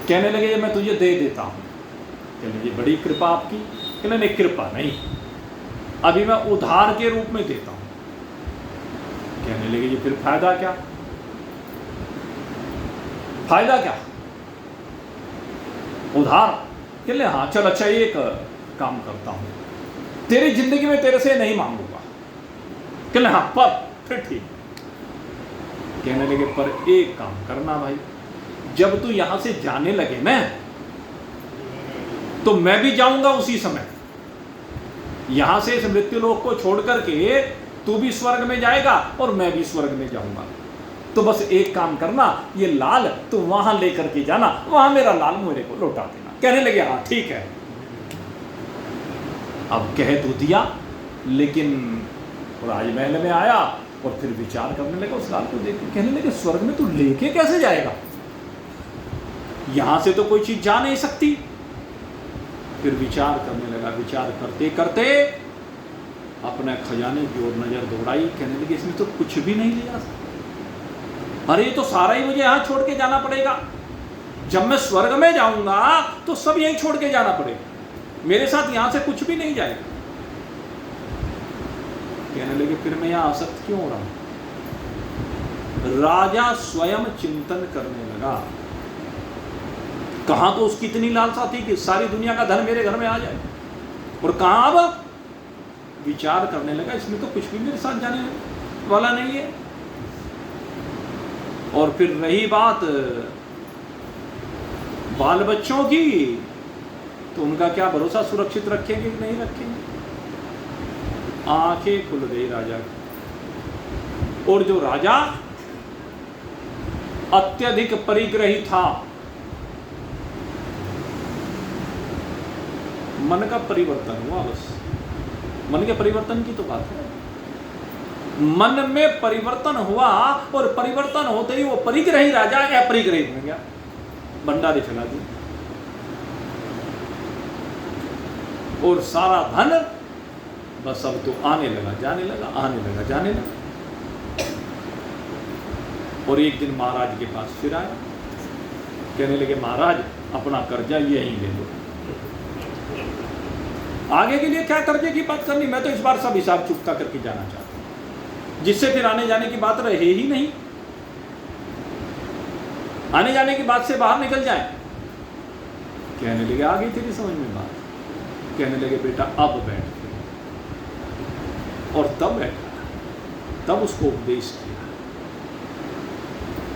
कहने लगे मैं तुझे दे देता हूँ। कहने जी बड़ी कृपा आपकी। कहने नहीं कृपा नहीं, अभी मैं उधार के रूप में देता हूँ। कहने लगे जी फिर फायदा क्या? फायदा क्या? उधार? कहले हाँ चल अच्छा एक काम करता हूँ, तेरी जिंदगी में तेरे से नहीं मांगूंगा। कहले हाँ पर फिर ठीक। कहने लगे पर एक काम करना भाई, जब तू यहां से जाने लगे ना तो मैं भी जाऊंगा उसी समय। यहां से इस मृत्यु लोक को छोड़ करके तू भी स्वर्ग में जाएगा और मैं भी स्वर्ग में जाऊंगा। तो बस एक काम करना, ये लाल तू वहां लेकर के जाना, वहां मेरा लाल मेरे को लौटा देना। कहने लगे हाँ ठीक है। अब कह तो दिया, लेकिन राजमहल में आया और फिर विचार करने लगा उस लाल को देख के। कहने लगे स्वर्ग में तू लेके कैसे जाएगा? यहां से तो कोई चीज जा नहीं सकती। फिर विचार करने लगा, विचार करते करते अपने खजाने की ओर नजर दौड़ाई। कहने लगे इसमें तो कुछ भी नहीं ले जा सकता, अरे ये तो सारा ही मुझे यहां छोड़ के जाना पड़ेगा। जब मैं स्वर्ग में जाऊंगा तो सब यहीं छोड़ के जाना पड़ेगा, मेरे साथ यहां से कुछ भी नहीं जाएगा। कहने लगे फिर मैं यहां आसक्त क्यों हो रहा हूं? राजा स्वयं चिंतन करने लगा। कहां तो उसकी इतनी लालसा थी कि सारी दुनिया का धन मेरे घर में आ जाए, और कहां अब विचार करने लगा इसमें तो कुछ भी मेरे साथ जाने वाला नहीं है। और फिर रही बात बाल बच्चों की, तो उनका क्या भरोसा, सुरक्षित रखेंगे कि नहीं रखेंगे? आंखें खुल गई राजा की। और जो राजा अत्यधिक परिग्रही था, मन का परिवर्तन हुआ। बस मन के परिवर्तन की तो बात है। मन में परिवर्तन हुआ और परिवर्तन होते ही वो परिग्रही राजा अपरिग्रही बन गया, भंडारे चला दिया। और सारा धन बस अब तो आने लगा जाने लगा, आने लगा जाने लगा। और एक दिन महाराज के पास फिर आया, कहने लगे महाराज अपना कर्जा यहीं ले लो। आगे के लिए क्या कर्जे की बात करनी, मैं तो इस बार सब हिसाब चुकता करके जाना चाहता हूं, जिससे फिर आने जाने की बात रहे ही नहीं, आने जाने की बात से बाहर निकल जाए। कहने लगे आ गई तेरी समझ में बात। कहने लगे बेटा अब बैठ। और तब बैठा, तब उसको उपदेश किया,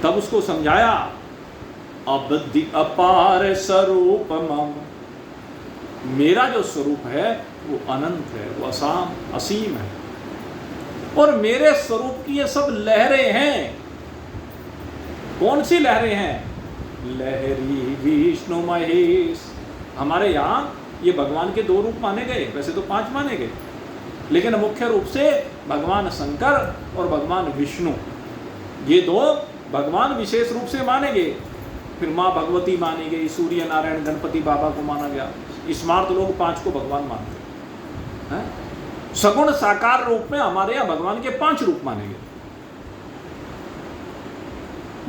तब उसको समझाया, अबधि अपार स्वरूप मम, मेरा जो स्वरूप है वो अनंत है, वो असीम है। और मेरे स्वरूप की ये सब लहरें हैं। कौन सी लहरें हैं? लहरी विष्णु महेश। हमारे यहाँ ये भगवान के 2 रूप माने गए, वैसे तो 5 माने गए, लेकिन मुख्य रूप से भगवान शंकर और भगवान विष्णु, ये 2 भगवान विशेष रूप से माने गए। फिर माँ भगवती मानी गई, सूर्य नारायण गणपति बाबा को माना गया। स्मार्ट लोग 5 को भगवान मानते हैं। सगुण साकार रूप में हमारे यहाँ भगवान के 5 रूप माने गए।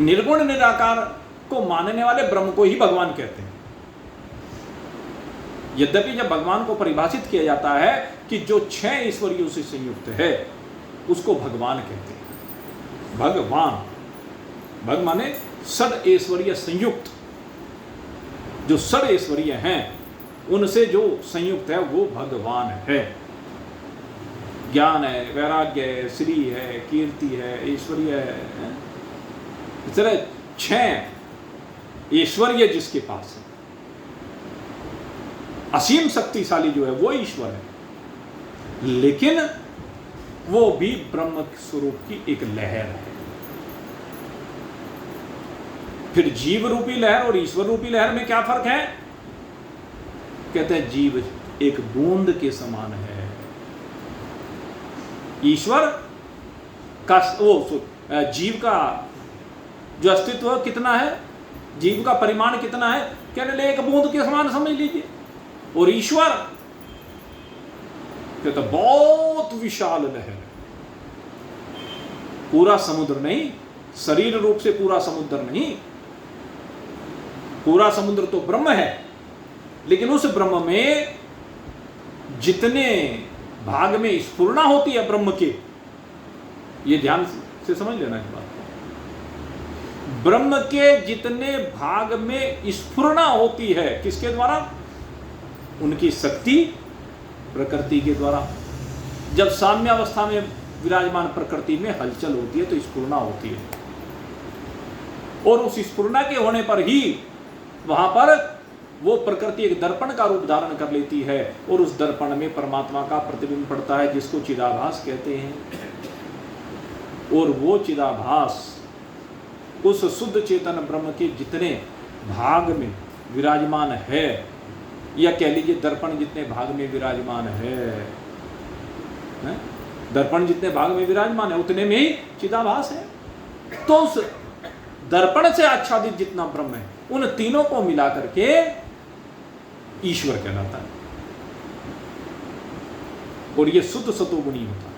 निर्गुण निराकार को मानने वाले ब्रह्म को ही भगवान कहते हैं। यद्यपि जब भगवान को परिभाषित किया जाता है कि जो 6 ईश्वरियों से संयुक्त है उसको भगवान कहते हैं। भगवान, भग माने षड ऐश्वर्य संयुक्त, जो षड ऐश्वर्य हैं उनसे जो संयुक्त है वो भगवान है। ज्ञान है, वैराग्य है, श्री है, कीर्ति है, ऐश्वर्य है। इस तरह 6 ऐश्वर्य जिसके पास है, असीम शक्तिशाली जो है वो ईश्वर है, लेकिन वो भी ब्रह्म स्वरूप की एक लहर है। फिर जीव रूपी लहर और ईश्वर रूपी लहर में क्या फर्क है? कहते हैं जीव एक बूंद के समान है, ईश्वर का जीव का जो अस्तित्व कितना है, जीव का परिमाण कितना है, कहने लगे एक बूंद के समान समझ लीजिए। और ईश्वर कहते बहुत विशाल लहर, पूरा समुद्र नहीं, शरीर रूप से पूरा समुद्र नहीं, पूरा समुद्र तो ब्रह्म है, लेकिन उस ब्रह्म में जितने भाग में स्फुरना होती है ब्रह्म के, ये ध्यान से समझ लेना इस बात को। ब्रह्म के जितने भाग में स्फुरना होती है, किसके द्वारा? उनकी शक्ति प्रकृति के द्वारा। जब साम्य अवस्था में विराजमान प्रकृति में हलचल होती है तो स्फुरना होती है, और उस स्फुरना के होने पर ही वहां पर वो प्रकृति एक दर्पण का रूप धारण कर लेती है, और उस दर्पण में परमात्मा का प्रतिबिंब पड़ता है, जिसको चिदाभास कहते हैं। और वो चिदाभास उस शुद्ध चेतन ब्रह्म के जितने भाग में विराजमान है, या कह लीजिए दर्पण जितने भाग में विराजमान है, दर्पण जितने भाग में विराजमान है उतने में ही चिदाभास है। तो उस दर्पण से आच्छादित जितना ब्रह्म है, उन तीनों को मिला करके ईश्वर कहलाता है। और ये शुद्ध सतोगुणी होता है,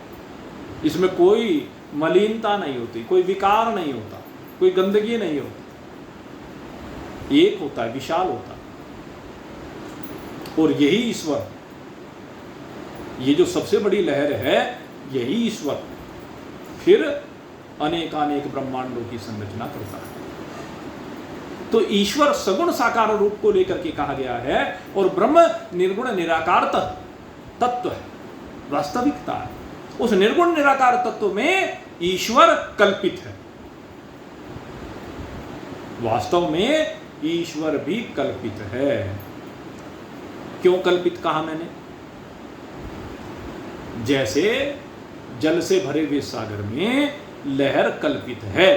इसमें कोई मलिनता नहीं होती, कोई विकार नहीं होता, कोई गंदगी नहीं होती, एक होता है, विशाल होता है। और यही ईश्वर, ये जो सबसे बड़ी लहर है, यही ईश्वर फिर अनेकानेक ब्रह्मांडों की संरचना करता है। तो ईश्वर सगुण साकार रूप को लेकर के कहा गया है, और ब्रह्म निर्गुण निराकार तत्व है, वास्तविकता है। उस निर्गुण निराकार तत्व में ईश्वर कल्पित है, वास्तव में ईश्वर भी कल्पित है। क्यों कल्पित कहा मैंने? जैसे जल से भरे हुए सागर में लहर कल्पित है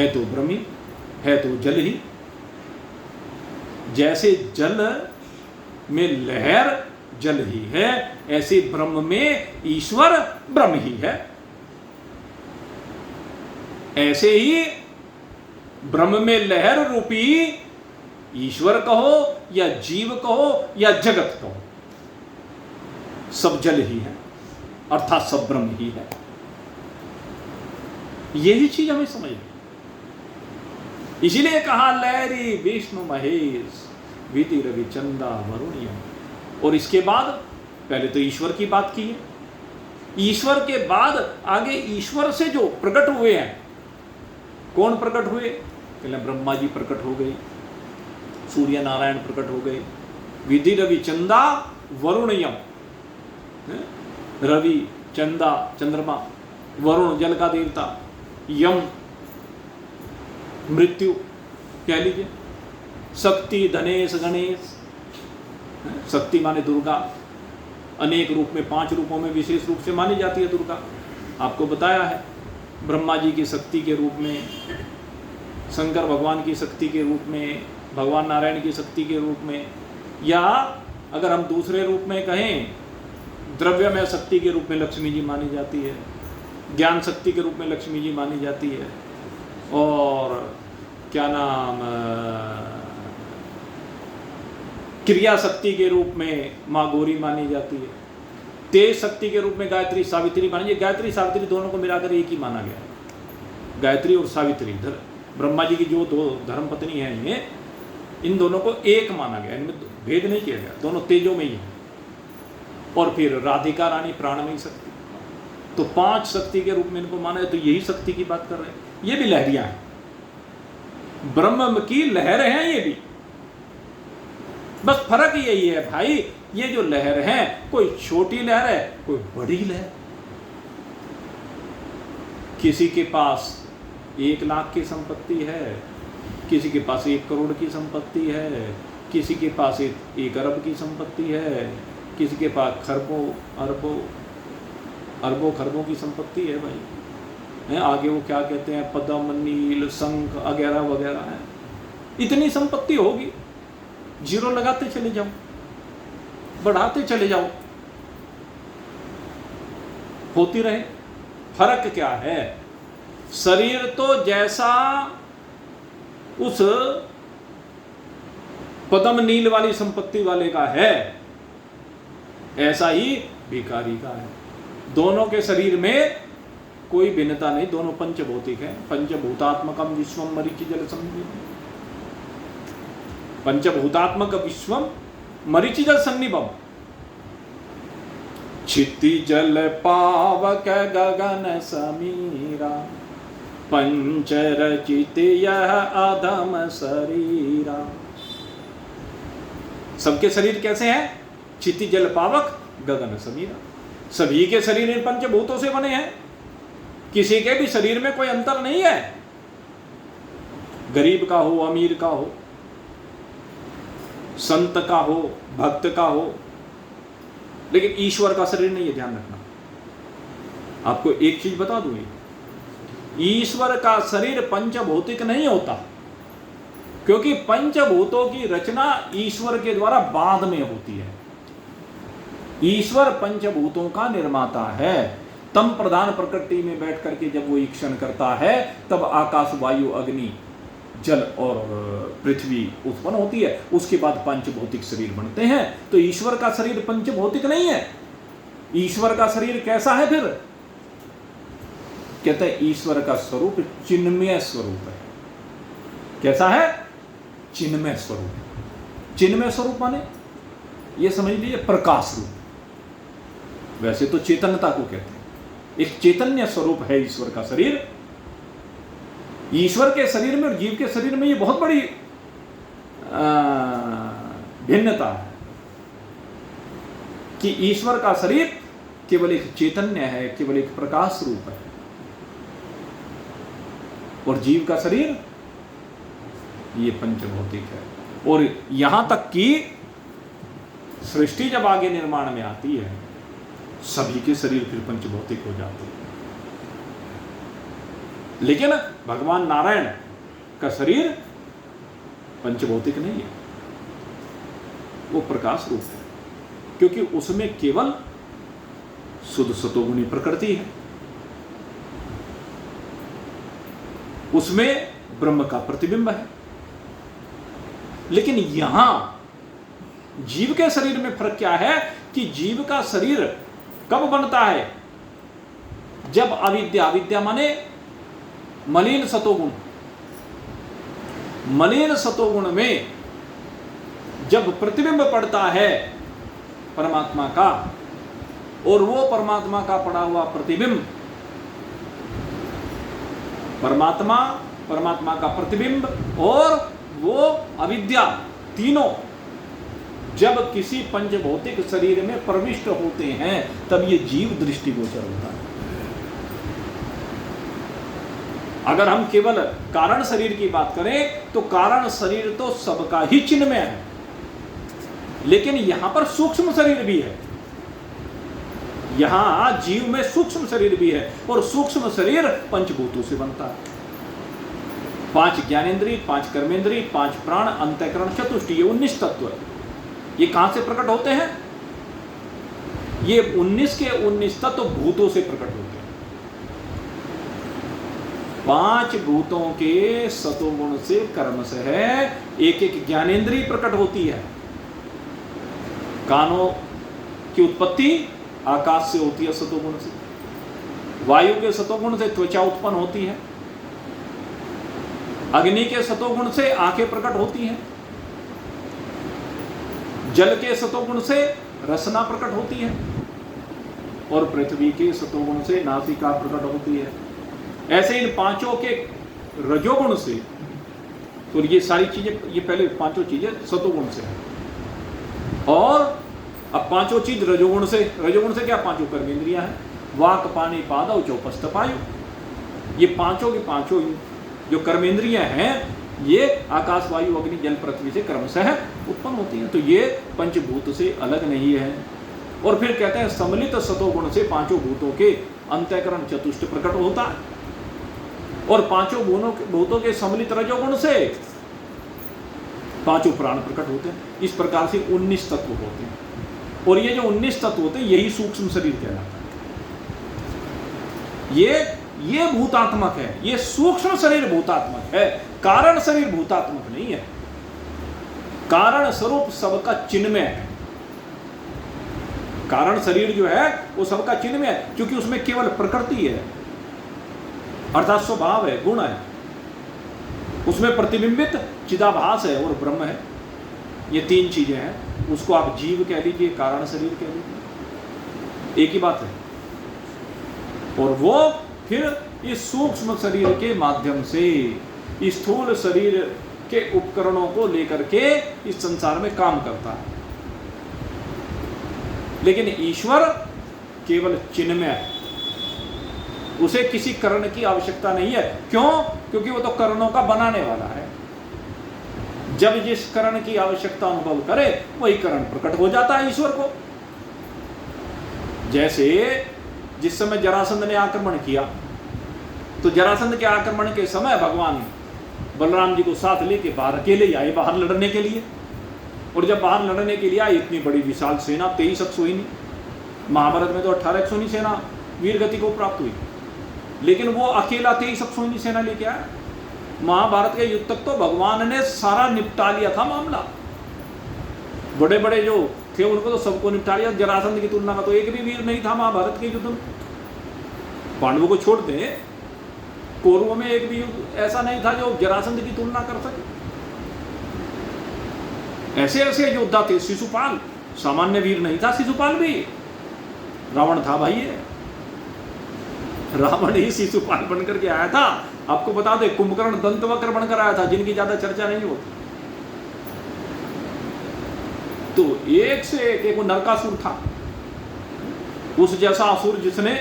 तो ब्रह्म, है तो जल ही। जैसे जल में लहर जल ही है, ऐसे ब्रह्म में ईश्वर ब्रह्म ही है। ऐसे ही ब्रह्म में लहर रूपी ईश्वर कहो या जीव कहो या जगत कहो, सब जल ही है, अर्थात सब ब्रह्म ही है। यही चीज हमें समझ, इसीलिए कहा लहरी विष्णु महेश विधि रवि चंदा वरुणियम। और इसके बाद पहले तो ईश्वर की बात की है, ईश्वर के बाद आगे ईश्वर से जो प्रकट हुए हैं, कौन प्रकट हुए? पहले ब्रह्मा जी प्रकट हो गए, सूर्य नारायण प्रकट हो गए, विधि रवि चंदा वरुणयम, रवि चंदा चंद्रमा, वरुण जल का देवता, यम मृत्यु कह लीजिए, शक्ति धनेश गणेश। शक्ति माने दुर्गा, अनेक रूप में, 5 रूपों में विशेष रूप से मानी जाती है दुर्गा। आपको बताया है, ब्रह्मा जी की शक्ति के रूप में, शंकर भगवान की शक्ति के रूप में, भगवान नारायण की शक्ति के रूप में, या अगर हम दूसरे रूप में कहें द्रव्यमय शक्ति के रूप में लक्ष्मी जी मानी जाती है, ज्ञान शक्ति के रूप में लक्ष्मी जी मानी जाती है, और क्या नाम, क्रिया शक्ति के रूप में माँ गौरी मानी जाती है, तेज शक्ति के रूप में गायत्री सावित्री मानी जाती है। गायत्री सावित्री दोनों को मिलाकर एक ही माना गया है, गायत्री और सावित्री। ब्रह्मा जी की जो 2 धर्मपत्नी हैं, ये इन दोनों को एक माना गया, इनमें भेद नहीं किया गया, दोनों तेजों में ही है। और फिर राधिका रानी प्राणमयी शक्ति, तो 5 शक्ति के रूप में इनको माना है। तो यही शक्ति की बात कर रहे हैं, ये भी लहरियां हैं, ब्रह्म की लहर हैं ये भी। बस फर्क यही है भाई, ये जो लहर है, कोई छोटी लहर है, कोई बड़ी लहर। किसी के पास 1 लाख की संपत्ति है, किसी के पास 1 करोड़ की संपत्ति है, किसी के पास 1 अरब की संपत्ति है, किसी के पास खरबों अरबों खरबों की संपत्ति है भाई। आगे वो क्या कहते हैं, पद्म नील शंख वगैरह वगैरह है। इतनी संपत्ति होगी, जीरो लगाते चले जाओ, बढ़ाते चले जाओ, होती रहे। फर्क क्या है? शरीर तो जैसा उस पद्म नील वाली संपत्ति वाले का है, ऐसा ही भिखारी का है। दोनों के शरीर में कोई भिन्नता नहीं, दोनों पंचभौतिक है। पंचभूतात्मकम विश्वम मरीचि जल सन्निभम, पंचभूतात्मक विश्वम मरीचि जल सन्निभम। क्षिति जल पावक गगन समीरा, पंचरचित यह अधम शरीरा। सबके शरीर कैसे हैं? क्षिति जल पावक गगन समीरा। सभी के शरीर इन पंचभूतों से बने हैं, किसी के भी शरीर में कोई अंतर नहीं है, गरीब का हो, अमीर का हो, संत का हो, भक्त का हो, लेकिन ईश्वर का शरीर नहीं है। ध्यान रखना। आपको एक चीज बता दूं, ईश्वर का शरीर पंचभौतिक नहीं होता, क्योंकि पंचभूतों की रचना ईश्वर के द्वारा बाद में होती है। ईश्वर पंचभूतों का निर्माता है। तम प्रधान प्रकृति में बैठ करके जब वो ईक्षण करता है, तब आकाश वायु अग्नि जल और पृथ्वी उत्पन्न होती है। उसके बाद पंचभौतिक शरीर बनते हैं। तो ईश्वर का शरीर पंचभौतिक नहीं है। ईश्वर का शरीर कैसा है फिर? कहते हैं ईश्वर का स्वरूप चिन्मय स्वरूप है। कैसा है? चिन्मय स्वरूप। चिन्मय स्वरूप माने ये समझ लीजिए प्रकाश रूप। वैसे तो चेतनता को कहते हैं, एक चैतन्य स्वरूप है ईश्वर का शरीर। ईश्वर के शरीर में और जीव के शरीर में ये बहुत बड़ी भिन्नता है कि ईश्वर का शरीर केवल एक चैतन्य है, केवल एक प्रकाश रूप है, और जीव का शरीर ये पंचभौतिक है। और यहां तक कि सृष्टि जब आगे निर्माण में आती है, सभी के शरीर फिर पंचभौतिक हो जाते हैं। लेकिन भगवान नारायण का शरीर पंचभौतिक नहीं है, वो प्रकाश रूप है, क्योंकि उसमें केवल शुद्ध सतोगुणी प्रकृति है, उसमें ब्रह्म का प्रतिबिंब है। लेकिन यहां जीव के शरीर में फर्क क्या है कि जीव का शरीर कब बनता है? जब अविद्या, अविद्या माने मलिन सतोगुण, मलिन सतोगुण में जब प्रतिबिंब पड़ता है परमात्मा का, और वो परमात्मा का पड़ा हुआ प्रतिबिंब, परमात्मा, परमात्मा का प्रतिबिंब और वो अविद्या, तीनों जब किसी पंचभौतिक शरीर में प्रविष्ट होते हैं, तब ये जीव दृष्टिगोचर होता है। अगर हम केवल कारण शरीर की बात करें तो कारण शरीर तो सबका ही चिन्मय है, लेकिन यहां पर सूक्ष्म शरीर भी है, यहां जीव में सूक्ष्म शरीर भी है, और सूक्ष्म शरीर पंचभूतों से बनता है। 5 ज्ञानेंद्रिय, 5 कर्मेंद्रिय, 5 प्राण, अंतःकरण, चतुष्टय, ये 19 तत्व। ये कहां से प्रकट होते हैं? ये 19 के 19 तत्व भूतों से प्रकट होते हैं। 5 भूतों के सतोगुण से, कर्म से है। एक एक ज्ञानेंद्रिय प्रकट होती है। कानों की उत्पत्ति आकाश से होती है सतोगुण से, वायु के सतोगुण से त्वचा उत्पन्न होती है, अग्नि के सतोगुण से आंखें प्रकट होती हैं, जल के सतोगुण से रसना प्रकट होती है, और पृथ्वी के सतोगुण से नासिका प्रकट होती है। ऐसे इन 5 के रजोगुण से, तो ये सारी चीजें, ये पहले 5 चीजें सतोगुण से है, और अब 5 चीज रजोगुण से। रजोगुण से क्या? 5 कर्मेंद्रियां हैं, वाक, पानी, पादव, चौपस्थ, पायु। ये 5 के 5 जो कर्मेंद्रियां हैं, ये आकाश, वायु, अग्नि, जल, पृथ्वी से क्रमशः उत्पन्न होती हैं। तो ये पंचभूत से अलग नहीं है। और फिर कहते हैं सम्मिलित सतोगुण से 5 भूतों के अंतःकरण चतुष्ट प्रकट होता है, और 5 भूतों के सम्मिलित रजोगुण से 5 प्राण प्रकट होते हैं। इस प्रकार से 19 तत्व होते हैं, और ये जो 19 तत्व होते हैं, यही सूक्ष्म शरीर कहलाता है। ये भूतात्मक है, ये सूक्ष्म शरीर भूतात्मक है, कारण शरीर भूतात्मक नहीं है। कारण स्वरूप सबका चिन्मय है। कारण शरीर जो है वो सबका चिन्मय है, क्योंकि उसमें केवल प्रकृति है, अर्थात स्वभाव है, गुण है। उसमें प्रतिबिंबित चिदाभास है और ब्रह्म है। ये 3 चीजें हैं। उसको आप जीव कह लीजिए, कारण शरीर कह लीजिए, एक ही बात है। और वो फिर इस सूक्ष्म शरीर के माध्यम से स्थूल शरीर के उपकरणों को लेकर के इस संसार में काम करता है। लेकिन ईश्वर केवल चिन्मय है, उसे किसी कर्ण की आवश्यकता नहीं है। क्यों? क्योंकि वो तो कर्णों का बनाने वाला है। जब जिस कर्ण की आवश्यकता अनुभव करे, वही कर्ण प्रकट हो जाता है ईश्वर को। जैसे जिस समय जरासंध ने आक्रमण किया, तो जरासंध के आक्रमण के समय भगवान बलराम जी को साथ लेके बाहर अकेले ही आए, बाहर लड़ने के लिए। और जब बाहर लड़ने के लिए आए, इतनी बड़ी विशाल सेना, 23 अक्षोहिणी, महाभारत में तो 18 अक्षोहिणी सेना वीर गति को प्राप्त हुई, लेकिन वो अकेला 23 अक्षोहिणी सेना लेके आया। महाभारत के युद्ध तक तो भगवान ने सारा निपटा लिया था मामला, बड़े बड़े जो थे उनको तो सबको निपटा लिया। जरासंध की तुलना में तो एक भी वीर नहीं था महाभारत के युद्ध में। पांडवों को छोड़ दें, कौरवों में एक भी युद्ध ऐसा नहीं था जो जरासंध की तुलना कर सके। ऐसे ऐसे योद्धा थे। शिशुपाल सामान्य वीर नहीं था, शिशुपाल भी। रावण था भाई, रावण ही शिशुपाल बनकर के आया था। आपको बता दे, कुंभकर्ण दंतवक्र बनकर आया था, जिनकी ज्यादा चर्चा नहीं होती। तो एक से एक वो नरकासुर था, उस जैसा असुर जिसने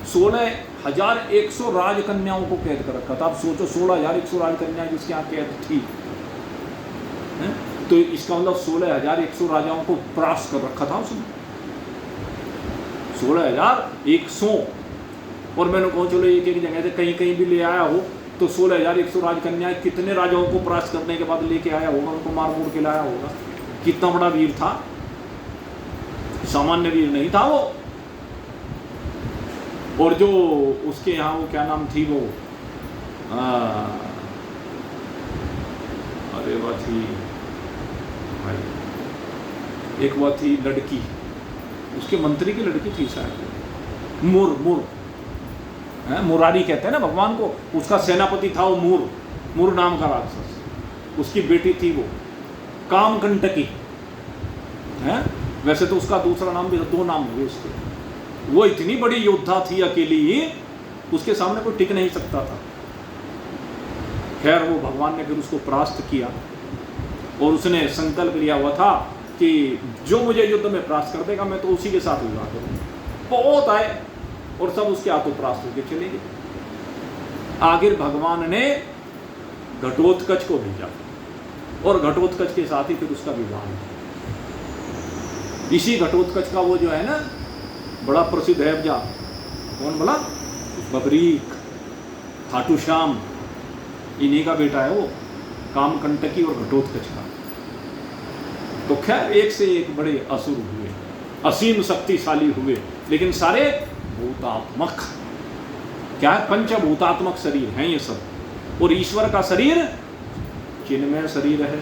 16,100 राजकन्याओं को कैद कर रखा था। आप सोचो, 16,100 राजकन्याएं जिसके यहाँ कैद थी, तो इसका मतलब 16,100 राजाओं को परास्त कर रखा था उसने, 16,100। और मैंने कहा चलो एक एक जगह से कहीं कहीं भी ले आया हो तो 16,100 राजकन्याएं कितने राजाओं को परास्त करने के बाद लेके आया होगा, उनको मार मूर के लाया होगा। कितना बड़ा वीर था, सामान्य वीर नहीं था वो। और जो उसके यहाँ वो क्या नाम थी वो, अरे वह थी भाई, एक वह थी लड़की, उसके मंत्री की लड़की थी शायद, मुरारी कहते हैं ना भगवान को, उसका सेनापति था वो मूर नाम का राक्षस, उसकी बेटी थी वो कामकंटकी है। वैसे तो उसका दूसरा नाम भी, 2 नाम हुए उसके। वो इतनी बड़ी योद्धा थी अकेली, उसके सामने कोई टिक नहीं सकता था। खैर वो भगवान ने फिर उसको परास्त किया और उसने संकल्प लिया हुआ था कि जो मुझे युद्ध में परास्त कर देगा मैं तो उसी के साथ विवाह करूंगा। बहुत आए और सब उसके हाथों परास्त होकर चले गए। आखिर भगवान ने घटोत्कच को भेजा और घटोत्कच के साथ ही फिर उसका विवाह हुआ। इसी घटोत्कच का वो जो है ना बड़ा प्रसिद्ध है अब जा, कौन बोला, बबरीक, खाटू श्याम, इन्हीं का बेटा है वो, कामकंटकी और घटोत्कच का। तो खैर एक से एक बड़े असुर हुए, असीम शक्तिशाली हुए, लेकिन सारे भूतात्मक, क्या है, पंचभूतात्मक शरीर हैं ये सब। और ईश्वर का शरीर चिन्मय शरीर है।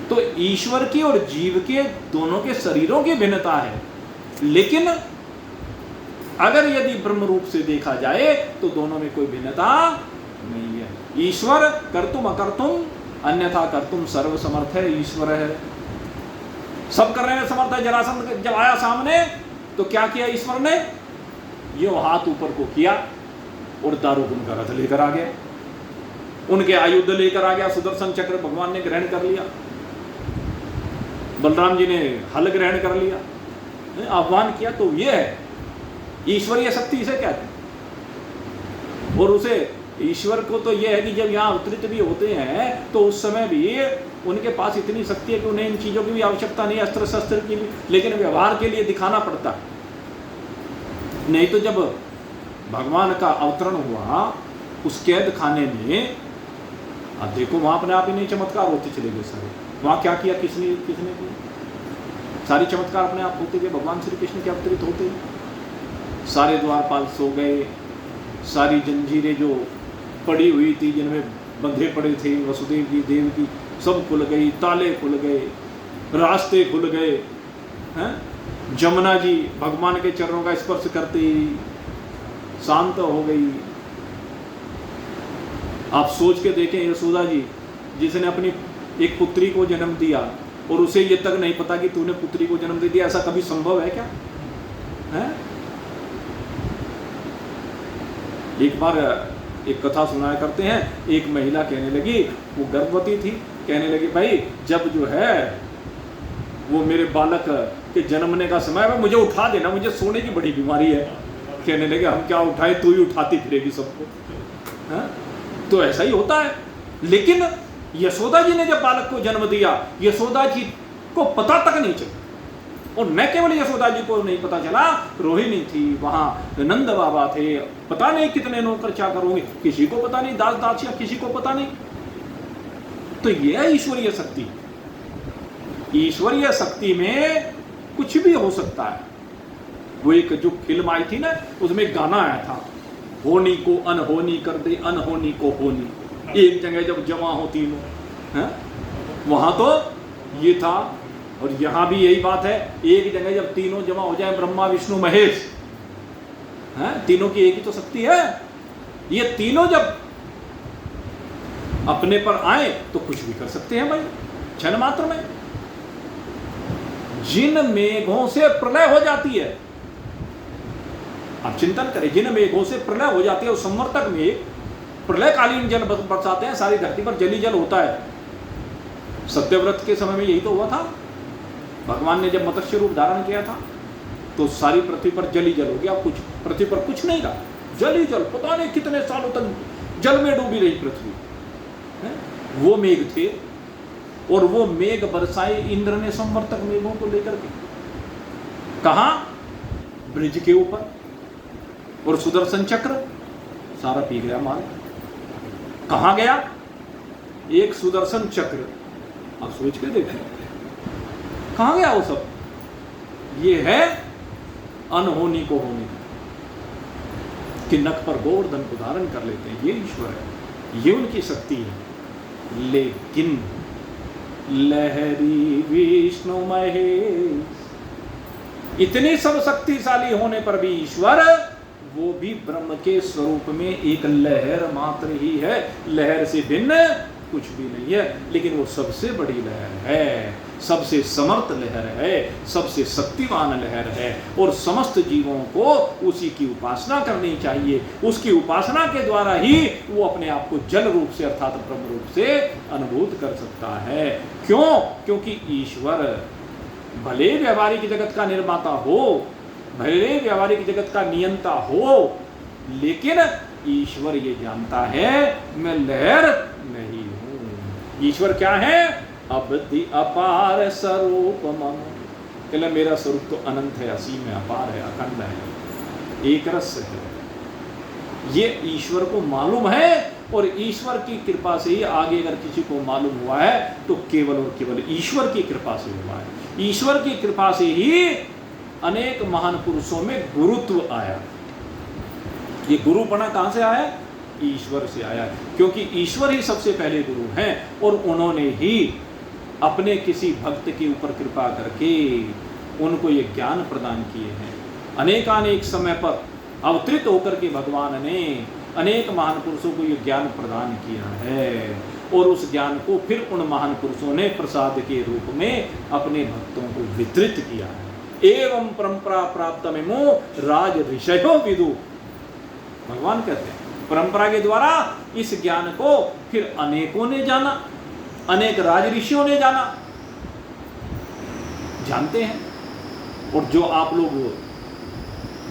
तो ईश्वर की और जीव के दोनों के शरीरों की भिन्नता है, लेकिन अगर यदि ब्रह्म रूप से देखा जाए तो दोनों में कोई भिन्नता नहीं है। ईश्वर कर्तुम अकर्तुम अन्यथा कर्तुम सर्व समर्थ है, ईश्वर है, सब करने में समर्थ है। जरासंध जब आया सामने तो क्या किया ईश्वर ने, ये हाथ ऊपर को किया और दारुगुण का रथ लेकर आ गया, उनके आयुध लेकर आ गया, सुदर्शन चक्र भगवान ने ग्रहण कर लिया, बलराम जी ने हल ग्रहण कर लिया, आह्वान किया। तो ये है ईश्वरीय शक्ति, इसे कहते हैं। और उसे ईश्वर को तो ये है कि जब यहाँ अवतरित भी होते हैं तो उस समय भी उनके पास इतनी शक्ति है कि उन्हें इन चीज़ों की भी आवश्यकता नहीं, अस्त्र शस्त्र की भी, लेकिन व्यवहार के लिए दिखाना पड़ता है। नहीं तो जब भगवान का अवतरण हुआ उस कैद खाने में, अब देखो वहाँ अपने आप ही नहीं चमत्कार होते चले गए सारे। वहाँ क्या किया, किसने किया, सारी चमत्कार अपने आप होते गए, भगवान श्री कृष्ण के अवतरित होते। सारे द्वारपाल सो गए, सारी जंजीरें जो पड़ी हुई थी जिनमें बंधे पड़े थे वसुदेव की देव की, सब खुल गई, ताले खुल गए, रास्ते खुल गए हैं। जमुना जी भगवान के चरणों का स्पर्श करते ही शांत हो गई। आप सोच के देखें, यशोदा जी जिसने अपनी एक पुत्री को जन्म दिया और उसे ये तक नहीं पता कि तूने पुत्री को जन्म दे दिया, ऐसा कभी संभव है क्या है? एक बार एक कथा सुनाया करते हैं, एक महिला कहने लगी, वो गर्भवती थी, कहने लगी भाई जब जो है वो मेरे बालक के जन्मने का समय है मुझे उठा देना, मुझे सोने की बड़ी बीमारी है। कहने लगे हम क्या उठाए, तू ही उठाती फिरेगी सबको। तो ऐसा ही होता है। लेकिन यशोदा जी ने जब बालक को जन्म दिया, यशोदा जी को पता तक नहीं चला, और न केवल यशोदा जी को नहीं पता चला, रोहिणी थी वहाँ, नंद बाबा थे, पता नहीं कितने नौकर चाकर होंगे, किसी को पता नहीं, दास दासियां किसी को पता नहीं। तो यह है ईश्वरीय शक्ति। ईश्वरीय शक्ति में कुछ भी हो सकता है। वो एक जो फिल्म आई थी ना, उसमें गाना आया था, होनी को अनहोनी कर दे, अनहोनी को होनी। एक जगह जब जमा हो तीनों है, वहां तो ये था, और यहां भी यही बात है। एक जगह जब तीनों जमा हो जाए, ब्रह्मा विष्णु महेश है, तीनों की एक ही तो शक्ति है। ये तीनों जब अपने पर आए तो कुछ भी कर सकते हैं भाई, क्षण मात्र में। जिन मेघों से प्रलय हो जाती है, आप चिंतन करें, जिन मेघों से प्रलय हो जाती है, उस संवर्तक में प्रलयकालीन जल बरसाते हैं, सारी धरती पर जली जल होता है। सत्यव्रत के समय में यही तो हुआ था। भगवान ने जब मत्स्य रूप धारण किया था तो सारी पृथ्वी पर जल ही जल हो गया, कुछ पृथ्वी पर कुछ नहीं रहा, जल ही जल। पता नहीं कितने सालों तक जल में डूबी रही पृथ्वी। वो मेघ थे और वो मेघ बरसाए इंद्र ने संवर्तक मेघों को लेकर के। कहां? ब्रिज के ऊपर। और सुदर्शन चक्र सारा पी गया माल। कहां गया? एक सुदर्शन चक्र, आप सोच के देखें कहां गया वो सब। ये है अनहोनी को होने कि नख पर गोवर्धन को धारण कर लेते हैं, ये ईश्वर है, ये उनकी शक्ति है। लेकिन लहरी विष्णु महेश, इतनी सब शक्तिशाली होने पर भी ईश्वर वो भी ब्रह्म के स्वरूप में एक लहर मात्र ही है, लहर से भिन्न कुछ भी नहीं है। लेकिन वो सबसे बड़ी लहर है, सबसे समर्थ लहर है, सबसे शक्तिमान लहर है, और समस्त जीवों को उसी की उपासना करनी चाहिए। उसकी उपासना के द्वारा ही वो अपने आप को जल रूप से अर्थात ब्रह्म रूप से अनुभूत कर सकता है। क्यों? क्योंकि ईश्वर भले व्यवहारिक जगत का निर्माता हो, भले व्यवहारिक जगत का नियंता हो, लेकिन ईश्वर ये जानता है मैं लहर नहीं हूं। ईश्वर क्या है? अवधि अपार स्वरूप मम, कहले मेरा स्वरूप तो अनंत है, असीम है, अपार है, अखंड है, एक रस है। ये ईश्वर को मालूम है, और ईश्वर की कृपा से ही आगे अगर किसी को मालूम हुआ है तो केवल और केवल ईश्वर की कृपा से हुआ है। ईश्वर की कृपा से ही अनेक महान पुरुषों में गुरुत्व आया। ये गुरुपना कहां से आया? ईश्वर से आया, क्योंकि ईश्वर ही सबसे पहले गुरु हैं, और उन्होंने ही अपने किसी भक्त के ऊपर कृपा करके उनको ये ज्ञान प्रदान किए हैं। अनेकानेक समय पर अवतरित होकर के भगवान ने अनेक महान पुरुषों को ये ज्ञान प्रदान किया है, और उस ज्ञान को फिर उन महान पुरुषों ने प्रसाद के रूप में अपने भक्तों को वितरित किया है। एवं परंपरा प्राप्त में राज ऋषयो विदु, भगवान कहते हैं परंपरा के द्वारा इस ज्ञान को फिर अनेकों ने जाना, अनेक राज ऋषियों ने जाना, जानते हैं। और जो आप लोग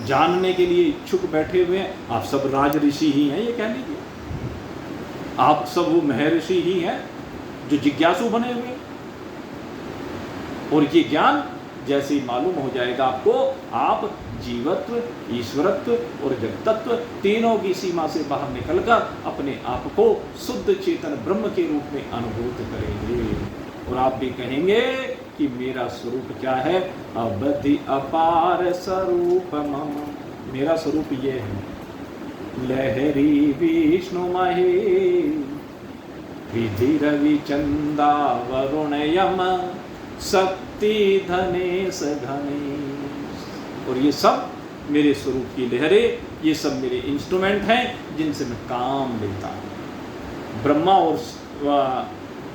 जानने के लिए इच्छुक बैठे हुए हैं, आप सब राज ऋषि ही हैं, ये कह लीजिए। आप सब वो महर्षि ही हैं जो जिज्ञासु बने हुए। और ये ज्ञान जैसे ही मालूम हो जाएगा आपको, आप जीवत्व, ईश्वरत्व और जगतत्व तीनों की सीमा से बाहर निकलकर अपने आप को शुद्ध चेतन ब्रह्म के रूप में अनुभूत करेंगे। और आप भी कहेंगे कि मेरा स्वरूप क्या है? अवधि अपार स्वरूप मम, मेरा स्वरूप ये है। लहरी विष्णु महेश, विधि रवि चंदा वरुण यम, शक्ति धनेश घनेश। और ये सब मेरे स्वरूप की लहरें, ये सब मेरे इंस्ट्रूमेंट हैं जिनसे मैं काम लेता हूँ।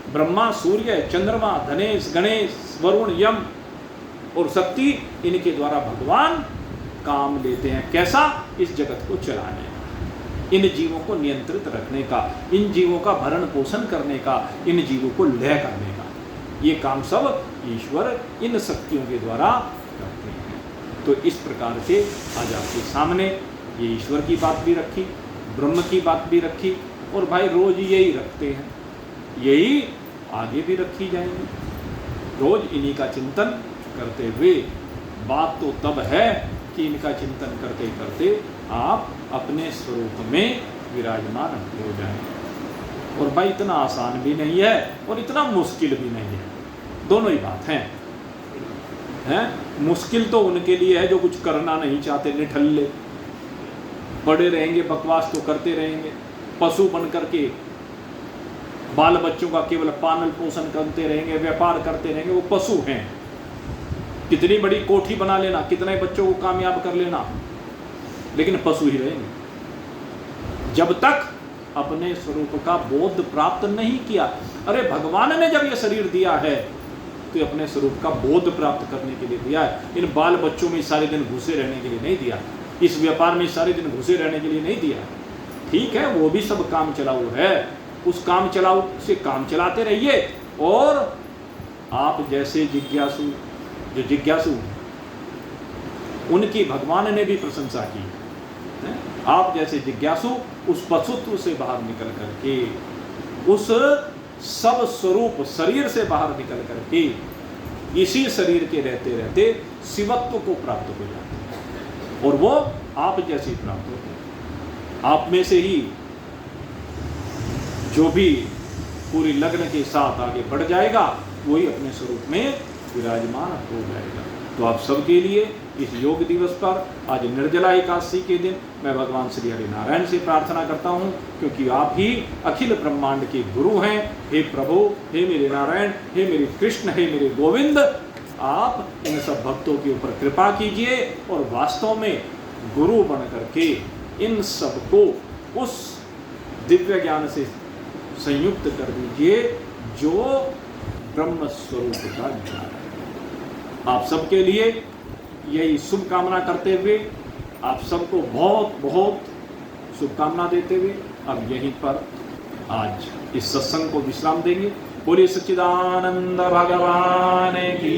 ब्रह्मा, सूर्य, चंद्रमा, धनेश, गणेश, वरुण, यम और शक्ति, इनके द्वारा भगवान काम लेते हैं। कैसा? इस जगत को चलाने का, इन जीवों को नियंत्रित रखने का, इन जीवों का भरण पोषण करने का, इन जीवों को लय करने का। ये काम सब ईश्वर इन शक्तियों के द्वारा करते हैं। तो इस प्रकार से आज आपके सामने ये ईश्वर की बात भी रखी, ब्रह्म की बात भी रखी, और भाई रोज यही रखते हैं, यही आगे भी रखी जाएंगी। रोज इन्हीं का चिंतन करते हुए, बात तो तब है कि इनका चिंतन करते करते आप अपने स्वरूप में विराजमान हो जाएं। और भाई इतना आसान भी नहीं है और इतना मुश्किल भी नहीं है, दोनों ही बात हैं। मुश्किल तो उनके लिए है जो कुछ करना नहीं चाहते, निठल्ले पड़े रहेंगे, बकवास तो करते रहेंगे, पशु बन करके बाल बच्चों का केवल पालन पोषण करते रहेंगे, व्यापार करते रहेंगे, वो पशु हैं। कितनी बड़ी कोठी बना लेना, कितने बच्चों को कामयाब कर लेना, लेकिन पशु ही रहेंगे जब तक अपने स्वरूप का बोध प्राप्त नहीं किया। अरे भगवान ने जब ये शरीर दिया है तो अपने स्वरूप का बोध प्राप्त करने के लिए दिया है। इन बाल बच्चों में सारे दिन घुसे रहने के लिए नहीं दिया, इस व्यापार में सारे दिन घुसे रहने के लिए नहीं दिया। ठीक है, वो भी सब काम चलाऊ है, उस काम चलाऊ से काम चलाते रहिए। और आप जैसे जिज्ञासु, जो जिज्ञासु, उनकी भगवान ने भी प्रशंसा की। आप जैसे जिज्ञासु उस पशुत्व से बाहर निकल करके उस सब स्वरूप शरीर से बाहर निकल करके इसी शरीर के रहते रहते शिवत्व को प्राप्त हो जाते हैं और वो आप जैसे प्राप्त होते हैं। आप में से ही जो भी पूरी लगन के साथ आगे बढ़ जाएगा वही अपने स्वरूप में विराजमान हो जाएगा। तो आप सबके लिए इस योग दिवस पर आज निर्जला एकादशी के दिन मैं भगवान श्री हरि नारायण से प्रार्थना करता हूँ, क्योंकि आप ही अखिल ब्रह्मांड के गुरु हैं। हे प्रभु, हे मेरे नारायण, हे मेरे कृष्ण, हे मेरे गोविंद, आप इन सब भक्तों के ऊपर कृपा कीजिए और वास्तव में गुरु बन करके इन सबको उस दिव्य ज्ञान से संयुक्त कर दीजिए जो ब्रह्म स्वरूप का ज्ञान है। आप सबके लिए यही शुभकामना करते हुए आप सबको बहुत बहुत शुभकामना देते हुए अब यहीं पर आज इस सत्संग को विश्राम देंगे। बोलिए सच्चिदानंद भगवान की।